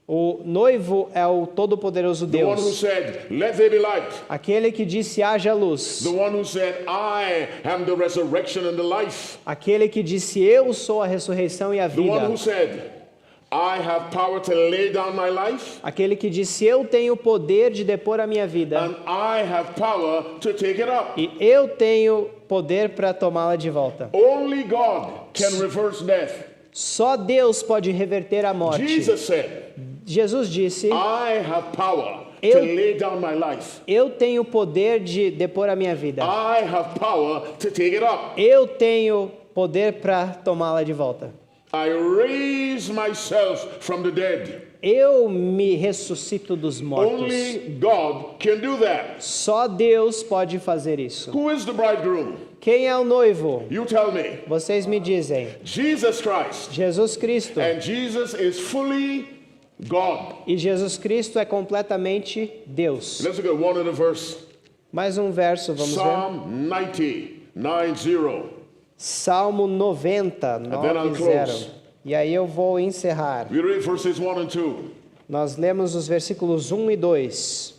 O noivo é o Todo-Poderoso the one who Deus. said, "Let there be light." Aquele que disse haja luz. The one who said, "I am the resurrection and the life." Aquele que disse eu sou a ressurreição e a The one vida. who said, "I have power to lay down my life, Aquele que disse eu tenho o poder de depor a minha vida. and I have power to take it up." E eu tenho poder para tomá-la de volta. Only God can reverse death. Só Deus pode reverter a morte. Jesus said, Jesus disse, "I have power to Eu- lay down my life. eu tenho o poder de depor a minha vida. I have power to take it up. Eu tenho poder para tomá-la de volta. I raise myself from the dead." Eu me ressuscito dos mortos. Only God can do that. Só Deus pode fazer isso. Who is the bridegroom? Quem é o noivo? You tell me. Vocês me dizem. Jesus Christ. Jesus Cristo. And Jesus is fully God. E Jesus Cristo é completamente Deus. Let's look at one other verse. Mais um verso, vamos ver. Psalm 90. Salmo 90, then I'll 90. close. E aí eu vou encerrar. We read verses 1 and 2. Nós lemos os versículos 1 e 2.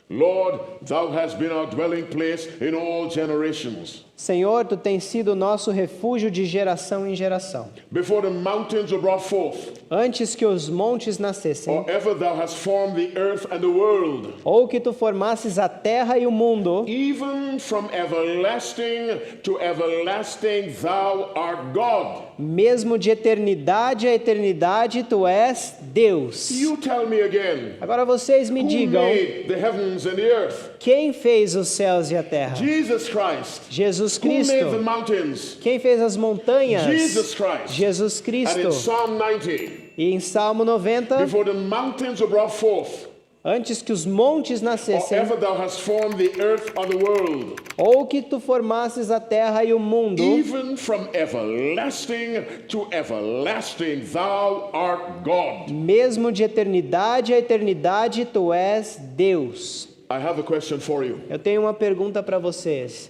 Lord, thou hast been our dwelling place in all generations. Senhor, tu tens sido nosso refúgio de geração em geração. Before the mountains were brought forth, Antes que os montes nascessem, or ever thou hast formed the earth and the world, ou que tu formasses a terra e o mundo, even from everlasting to everlasting thou art God. mesmo de eternidade a eternidade, tu és Deus. You tell me again, Agora vocês me who digam, made the heavens and the earth? quem fez os céus e a terra? Jesus Christ. Jesus Who made the Cristo. mountains? Quem fez as montanhas? Jesus Christ. Jesus And in Cristo. Psalm 90, E em Salmo 90, before the mountains were brought forth, Antes que os montes or nascessem, ever thou hast formed the earth or the world, ou que tu formasses a terra e o mundo, even from everlasting to everlasting, thou art God. mesmo de eternidade a eternidade, tu és Deus. I have a question for you. Eu tenho uma pergunta para vocês.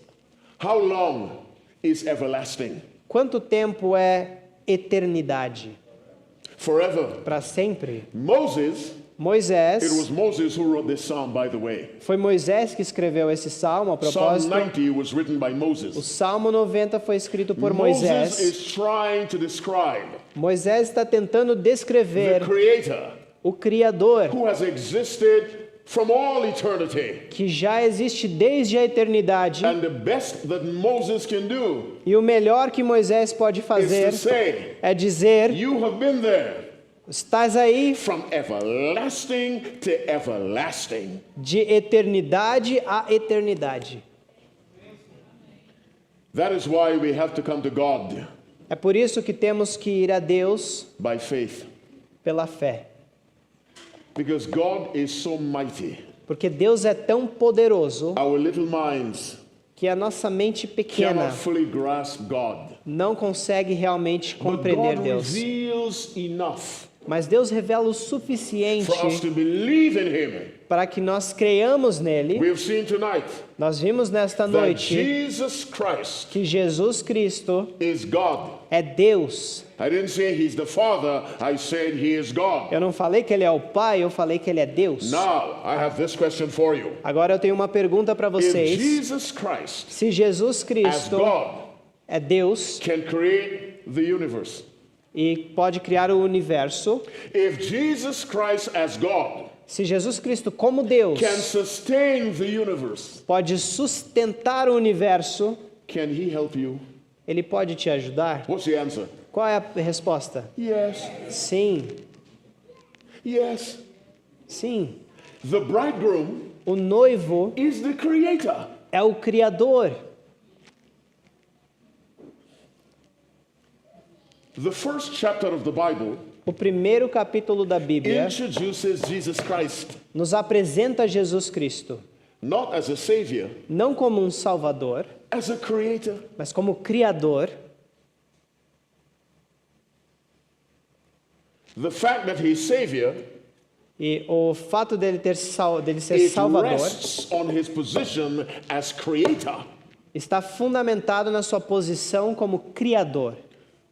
How long is everlasting? Quanto tempo é eternidade? Forever. Para sempre? Moses, Moisés, it was Moses who wrote this psalm, by the way. foi Moisés que escreveu esse salmo, a Psalm propósito. 90 was written by O Moses. Salmo 90 foi escrito por Moses Moisés. is trying to describe Moisés está tentando the descrever Creator o Criador, who has existed from all eternity. que já existe desde a eternidade. And the best that Moses can do E o melhor que Moisés pode is fazer to say, é dizer: you have been there estás aí from everlasting to everlasting. de eternidade a eternidade. That is why we have to come to God É por isso que temos que ir a Deus by faith. pela fé. Because God is so mighty. Porque Deus é tão poderoso Our little minds que a nossa mente pequena cannot fully grasp God. não consegue realmente But compreender God Deus. reveals enough Mas Deus revela o suficiente for us to believe in Him. para que nós creiamos nele. We have seen tonight Nós vimos nesta that noite Jesus Christ que Jesus Cristo is God. é Deus. I didn't say He's the Father, I said He is God. Eu não falei que ele é o Pai, eu falei que ele é Deus. Now, I have this question for you. Agora eu tenho uma pergunta para If vocês. Jesus Christ, Se Jesus as Cristo God, é Deus can create the universe, e pode criar o universo, if Jesus Christ, as God, se Jesus Cristo, como Deus, can sustain the universe, pode sustentar o universo, can He help you? ele pode te ajudar? What's the answer? Qual é a resposta? Yes. Sim, Yes. sim. The bridegroom O noivo is the creator. é o Criador. The first chapter of the Bible O primeiro capítulo da Bíblia introduces Jesus Christ nos apresenta Jesus Cristo, not as a savior, não como um salvador, as a creator. mas como Criador. The fact that he's savior, E o fato dele ser it salvador rests on his position as creator. está fundamentado na sua posição como Criador.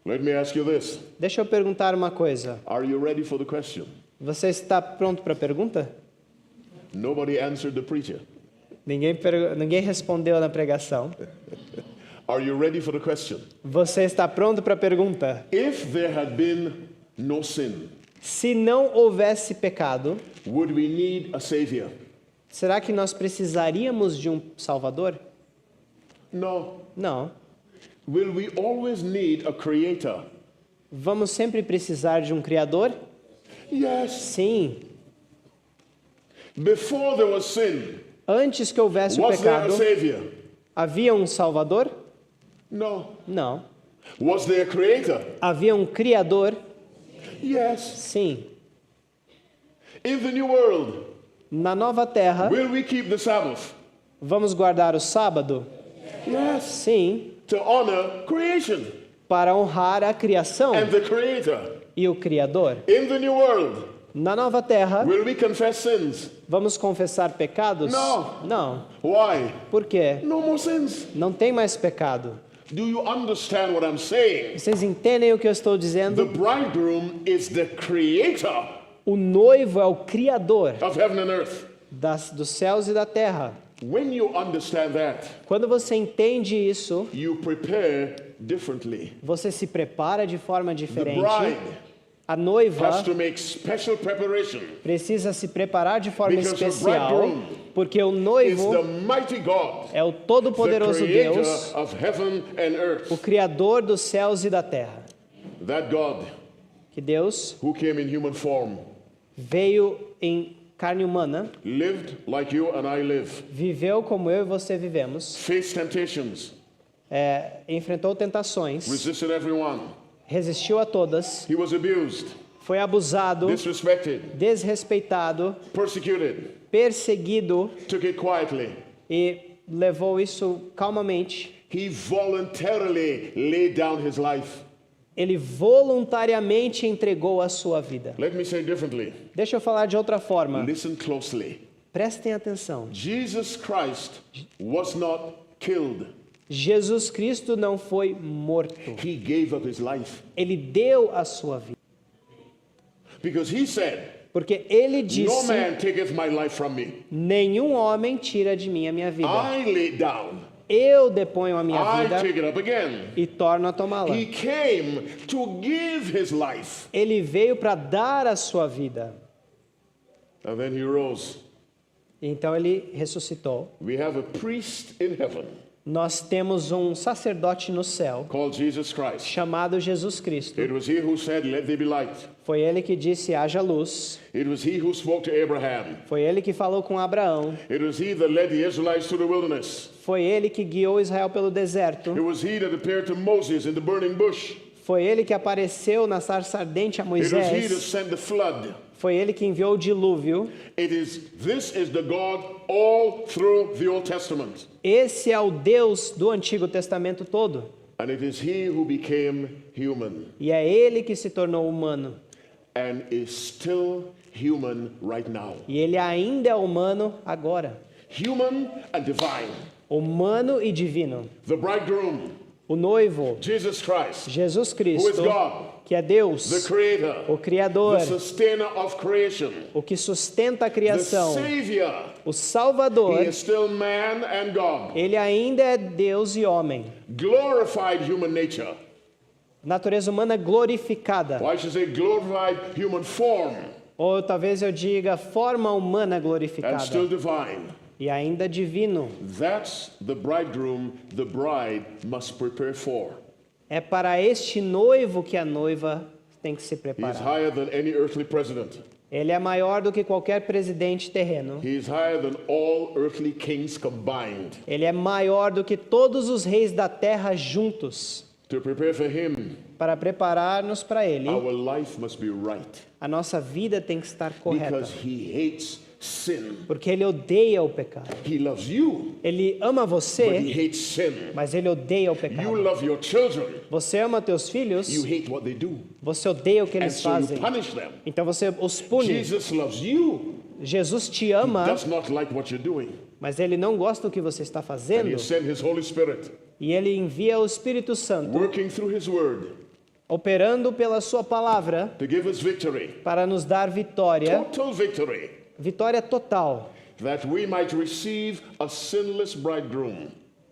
Let me ask you this. Deixa eu perguntar uma coisa. Are you ready for the question? Você está pronto para a pergunta? Nobody answered the preacher. Ninguém respondeu na pregação. Are you ready for the question? Você está pronto para a pergunta? If there had been no sin, Se não houvesse pecado, would we need a savior? será que nós precisaríamos de um salvador? No. Não. Will we always need a creator? Vamos sempre precisar de um Criador? Yes. Sim. Before there was sin, Antes que houvesse o was there a pecado, savior? havia um Salvador? No. Não. Was there a creator? Havia um Criador? Yes. Sim. In the new world, Na nova terra, will we keep the Sabbath? vamos guardar o sábado? Yes. Sim. To honor creation Para honrar a criação and the creator. e o Criador. In the new world, Na nova terra, will we confess sins? vamos confessar pecados? Não. Não. Why? Por quê? No more sins. Não tem mais pecado. Do you understand what I'm saying? Vocês entendem o que eu estou The dizendo? bridegroom is the creator O noivo é o Criador of heaven and earth. dos céus e da terra. When you understand that, Quando você entende isso, you prepare differently. você se prepara de forma The diferente. bride A noiva has to make special preparation precisa se preparar de forma Because her especial, bridegroom porque o is noivo the mighty God, é o the Todo-Poderoso creator Deus, of heaven and earth. o Criador dos céus e da terra. That God Que Deus who came in human form, veio em carne humana, lived like you and I live, viveu como eu e você vivemos, faced temptations, enfrentou tentações, resisted everyone. resistiu a todas, He was abused, foi abusado, disrespected, desrespeitado, persecuted, perseguido took it quietly. e levou isso calmamente. He voluntarily laid down his life. Ele voluntariamente entregou a sua vida. Let me say differently. Deixa eu falar de outra forma. Listen closely. Prestem atenção. Jesus Christ was not killed. Jesus Cristo não foi morto. He gave up his life. Ele deu a sua vida. Because he said, Porque ele no disse, man taketh my life from me. nenhum homem tira de mim a minha vida. I lay it down. Eu deponho a minha I vida take it up again. e torno a tomá-la. He came to give his life. Ele veio para dar a sua vida. And then he rose. Então ele ressuscitou. We have a priest in heaven Nós temos um sacerdote no céu called Jesus Christ. chamado Jesus Cristo. It was he who said, let there be light. Foi ele que disse haja luz. It was he who spoke to Abraham. Foi ele que falou com Abraão. It was he that led the Israelites to the wilderness. Foi ele que guiou Israel pelo It deserto. was he that appeared to Moses in the burning bush. Foi ele que apareceu na sarça ardente a It was he that Moisés. sent the flood. Foi ele que enviou o dilúvio. This is the God all through the Old Testament. Esse é o Deus do Antigo Testamento todo. And it is he who became human E é ele que se tornou humano. and is still human right now. E ele ainda é humano agora. Human and divine. Humano e divino. The bridegroom, O noivo, Jesus Christ, Jesus who is Cristo, God, que é the Deus, creator, o Criador, the sustainer of creation, o que sustenta a the criação, savior. o He Salvador. is still man and God. Ele ainda é Deus e homem. Glorified human nature. Natureza humana glorificada. Or I should say glorified human form Ou talvez eu diga forma humana and glorificada. still divine. E ainda divino. That's the bridegroom the bride must prepare for. É para este noivo que a noiva tem que se He is preparar. higher than any earthly president. Ele é maior do que qualquer presidente terreno. He is higher than all earthly kings combined. Ele é maior do que todos os reis da terra juntos. To prepare for him, Para preparar-nos para ele, our life must be right. a nossa vida tem que estar correta. Because he hates sin. Porque ele odeia o pecado. He loves you, Ele ama but he você, hates sin. mas ele odeia o You pecado. love your children, Você ama teus filhos, you hate what they do. você odeia o que And eles so you fazem. punish them. Então você os pune. Jesus loves you, Jesus te ama, does not like what you're doing. mas ele não gosta do que você está And fazendo. he sent his Holy Spirit, E ele envia o Espírito Santo, working through his word, operando pela sua palavra, to give us victory, para nos dar vitória, total victory, vitória total, that we might receive a sinless bridegroom.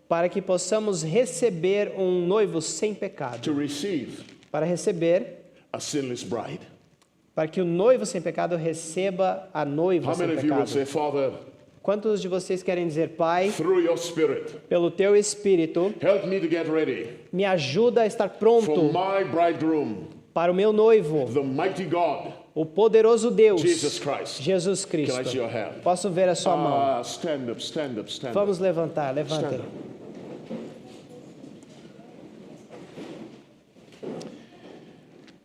para que possamos receber um noivo sem pecado. To receive Para receber, a sinless bride. para que o noivo sem pecado receba a noiva How sem many of you would say, pecado. Father, Quantos de vocês querem dizer, Pai, through your Spirit, pelo teu Espírito, help me to get ready me ajuda a estar for pronto my bridegroom, para o meu noivo, the mighty God, o poderoso Deus, Jesus Christ. Jesus Can I see Cristo. your hand? Posso ver a sua mão? Stand up, stand up, stand up. Vamos levantar, levantem. Stand up.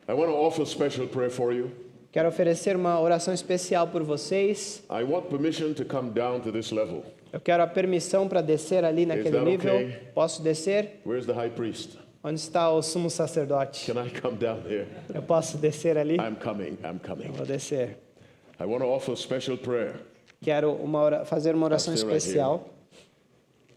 I want to offer a special prayer for you. Quero oferecer uma oração especial por vocês. I want permission to come down to this level. Eu quero a permissão para descer ali naquele that nível. okay? Posso descer? Where's the high priest? Onde está o sumo sacerdote? Can I come down here? Eu posso descer ali? I'm coming. Vou descer. I want to offer a special prayer. Quero fazer uma oração Stay right especial.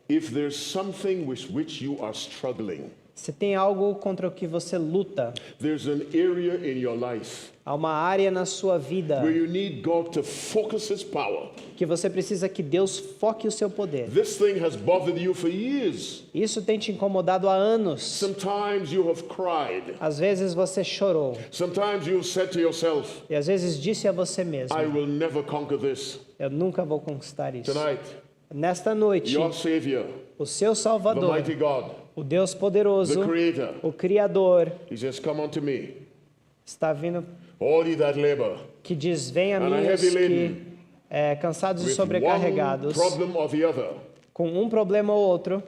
If there's something with which you are struggling, Se tem algo contra o que você luta, there's an area in your life há uma área na sua vida where you need God to focus His power. que você precisa que Deus foque o seu poder. This thing has bothered you for years. Isso tem te incomodado há anos. Sometimes you have cried. Às vezes você chorou. Sometimes you've said to yourself, E às vezes disse a você mesmo, I will never conquer this. eu nunca vou conquistar isso. Tonight, Nesta noite, your Savior, o seu the Salvador, mighty God, o Deus poderoso, the Creator, o Criador, He says, come unto me, está vindo, all ye that labor, que diz, venha a And mim are os heavy que laden, cansados e with one sobrecarregados, problem or the other, com um problema ou outro,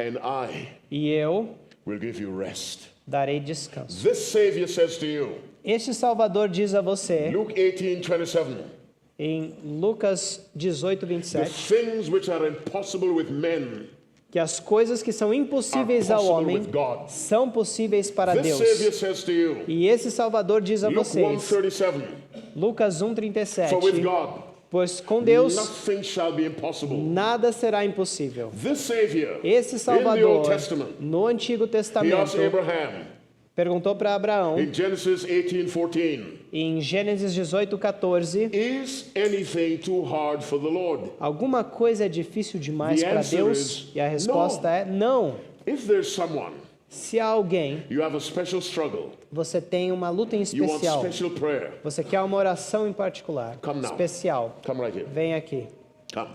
and I e eu will give you rest. darei descanso. This Savior says to you, Este Salvador diz a você, Luke 18:27. em Lucas 18, The 27, things which are impossible with men que as coisas que são impossíveis ao possible homem with God. são possíveis para This Savior Deus. says to you, E esse Salvador diz a Luke vocês, 1:37, Lucas for with 1:37, God pois com Deus nothing shall be impossible. nada será impossível. This Savior Esse in the Salvador, Old Testament, no Antigo he Testamento, asked Abraham perguntou para Abraão, in Genesis 18:14, em Gênesis 18:14, is anything too hard for the Lord? alguma coisa é difícil demais The para answer Deus? is E a resposta é não. If there's someone, Se há alguém, you have a special struggle, você tem uma luta em you want especial, special prayer, você quer uma oração em particular, Come now. especial, come right here. vem aqui. Come.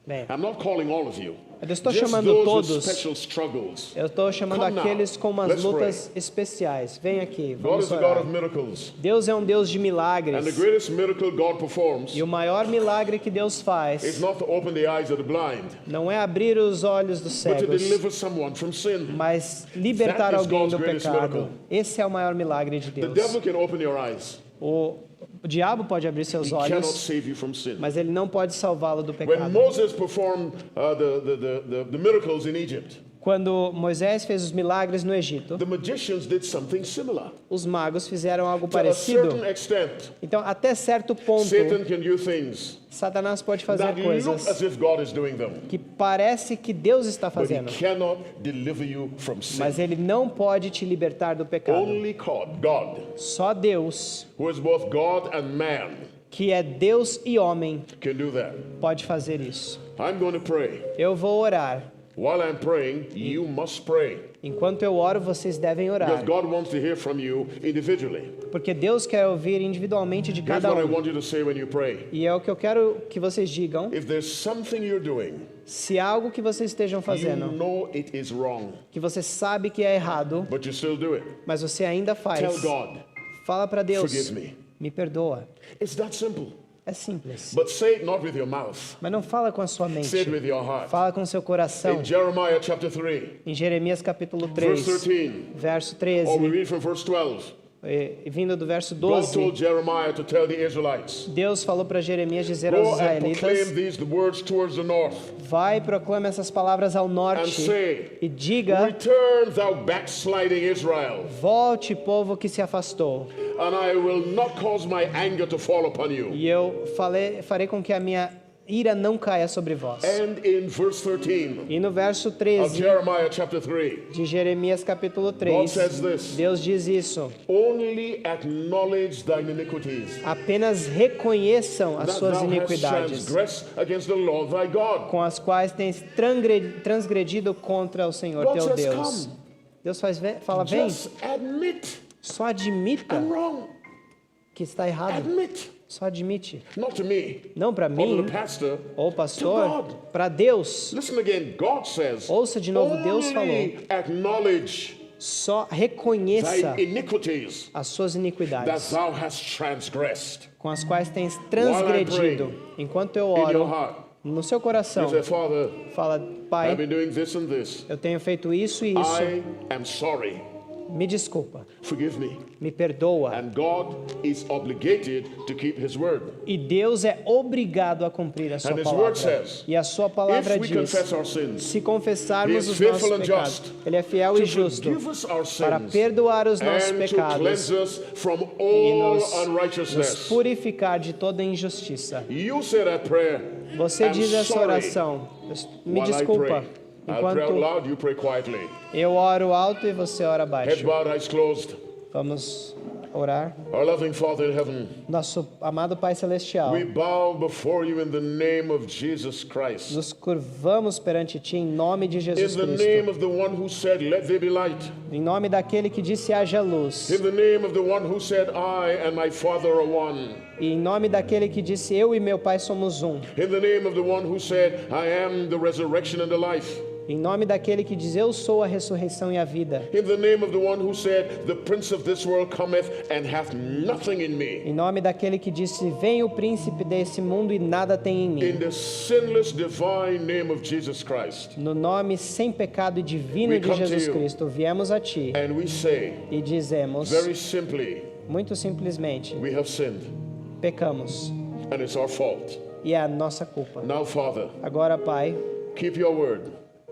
Vem. I'm not calling all of you. Eu estou Just chamando those with todos. special struggles. Eu estou chamando Come now. aqueles com umas Let's lutas especiais. Vem aqui, God vamos is a God of orar. miracles. Deus é um Deus de And the milagres. greatest miracle God performs E o maior milagre que Deus is faz not to open the eyes of the blind, não é abrir os olhos dos but to cegos, deliver someone from sin. mas libertar That is alguém God's do greatest pecado. miracle. Esse é o maior milagre de The Deus. devil can open your eyes. O diabo pode abrir seus He cannot olhos, save you from sin. mas ele não pode salvá-lo do When pecado. Moses performed the miracles in Egypt, Quando Moisés fez os milagres no Egito, the magicians did something similar. os magos fizeram algo To a certain parecido. extent, Então, até certo ponto, Satan can do things Satanás pode fazer that look coisas as if God is doing them, que parece que Deus está but he fazendo, cannot deliver you from sin. mas ele não pode te libertar do pecado. Only God, Só Deus, who is both God and man, que é Deus e homem, can do that. pode fazer isso. I'm going to pray. Eu vou orar. While I'm praying, you must pray. Enquanto eu oro, vocês devem Because orar, God wants to hear from you individually. porque Deus quer ouvir individualmente de Here's cada what I um. want you to say when you pray. E é o que eu quero que vocês digam. If there's something you're doing, Se há algo que vocês estejam you fazendo, know it is wrong, que você sabe que é errado, but you still do it. mas você ainda Tell faz, God, fala para Deus, forgive me. me perdoa. It's that simple. É simples. But say it not with your mouth. Mas não fala com a sua mente, Say it with your heart. fala com o seu coração. In Jeremiah chapter 3, Em Jeremias capítulo verse 3, 13, verso or we 13, read from verse 12. e vindo do verso God 12, told Jeremiah to tell the Israelites, Deus falou para Jeremias dizer aos go and proclaim israelitas, these words towards the north, vai e proclama essas palavras ao and norte say, e diga, return thou backsliding Israel, volte povo que se afastou, and I will not cause my anger to fall upon you. e eu farei com que a minha ira não caia sobre vós. And in verse 13 E no verso of 13 Jeremiah chapter 3, de Jeremias capítulo God 3, says this, Deus diz isso, only acknowledge thine iniquities, apenas reconheçam as that suas thou hast iniquidades, transgressed against the Lord thy God. com as quais tens transgredido contra o Senhor God teu says, Deus. come. Deus fala, vem, Just admit só admita I'm wrong. que está errado, Admit. só admite. Not to me, Não para or to mim the pastor. ou pastor, para Deus. Listen again, God says, Ouça de novo, Deus falou, only acknowledge só reconheça thy iniquities as suas that iniquidades, thou hast transgressed. com as quais tens transgredido. Enquanto eu In your oro, heart, no seu you coração, say, Father, fala, I've Pai, been doing this and this. eu tenho feito isso e isso, I am sorry. me desculpa, Forgive me. me perdoa. And God is obligated to keep his word. E Deus é obrigado a cumprir a sua And his palavra. word says, E a sua palavra If we diz, confess our sins, se confessarmos He is os faithful nossos and pecados, just Ele é fiel to e justo forgive us our para sins perdoar os nossos and to pecados cleanse us from e all nos unrighteousness. purificar de toda injustiça. You say that prayer. Você I'm diz essa sorry oração, me while I desculpa, pray. I'll pray out enquanto loud, you pray quietly. eu oro alto e você ora Head baixo. bowed, eyes closed. Vamos orar. Our loving Father in heaven, Nosso amado Pai Celestial, we bow before you in the name of Jesus Christ. nos curvamos perante Ti em nome de In Jesus the Cristo. name of the one who said, let there be light. Em nome daquele que disse haja luz. In the name of the one who said, I and my Father are one. E em nome daquele que disse eu e meu Pai somos um. In the name of the one who said, I am the resurrection and the life. Em nome daquele que diz eu sou a ressurreição e a vida. In the name of the one who said, the prince of this world cometh and hath nothing in me. Em nome daquele que disse vem o príncipe desse mundo e nada tem em mim. In the sinless divine name of Jesus Christ. No nome sem pecado e divino We de come to Jesus you. Cristo, viemos a Ti And we say, e dizemos very simply, Muito simplesmente, We have sinned, pecamos. and it's our fault. E é a nossa culpa. Now, Father, Agora, Pai, keep your word.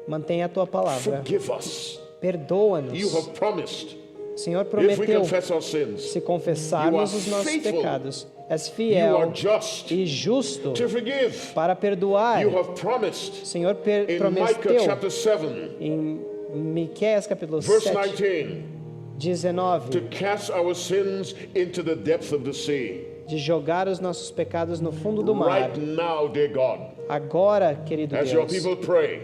mantenha a tua palavra. Forgive us. You Perdoa-nos. have promised, O Senhor if we prometeu, confess our sins, se confessarmos You are os nossos faithful. pecados, és you fiel are just e justo to forgive. para perdoar. You have promised O Senhor in Micah prometeu chapter 7, em Miqueias capítulo verse 7, 19, 19, to cast our sins into the depth of the sea. de jogar os nossos pecados no fundo do mar. Right now, dear God, Agora, querido as your Deus, people pray,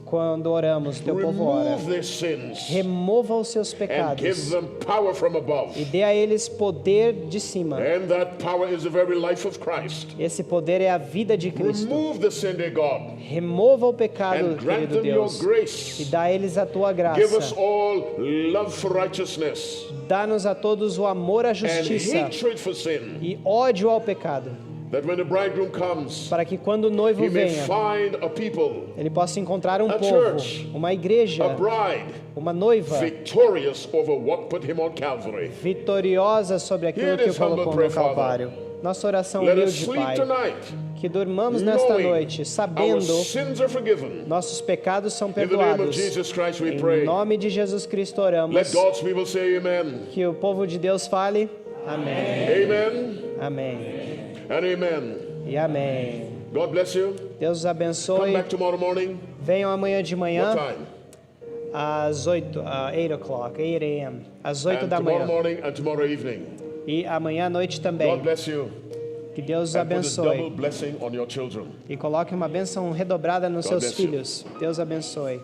quando oramos, teu povo ora, remove their sins remova os seus and give pecados them power from above. e dê a eles poder de cima. And that power is the very life of Christ. Esse poder é a vida de Cristo. Remove the sin, dear God, Remova o pecado, and grant querido them your Deus, e grace. dá a eles a tua Give us graça. all love for righteousness Dá-nos a todos o amor à and justiça hatred for sin, e ódio ao pecado, that when the bridegroom comes, para que quando o noivo he may venha, find a people, ele possa encontrar um a povo, church, uma igreja, a bride, uma noiva victorious over what put him on Calvary. vitoriosa sobre aquilo Hear que o this humble colocou prayer, no Calvário. Nossa oração Let us humilde, sleep Pai, tonight, que durmamos nesta knowing noite, our sabendo sins are forgiven. nossos pecados são In the name of perdoados. Jesus Christ we Em pray. nome de Jesus Cristo oramos. Let God's people say amen. Que o povo de Deus fale amém, Amen amém and amen. e amém. God bless you. Deus os Come abençoe. back tomorrow morning. Venham amanhã de manhã What time? às 8 a.m. às 8 And da tomorrow manhã. morning and tomorrow evening. E amanhã à noite God também. bless you. Que Deus os And put a double abençoe blessing on your children. e coloque uma bênção redobrada nos God seus bless you. filhos. Deus abençoe.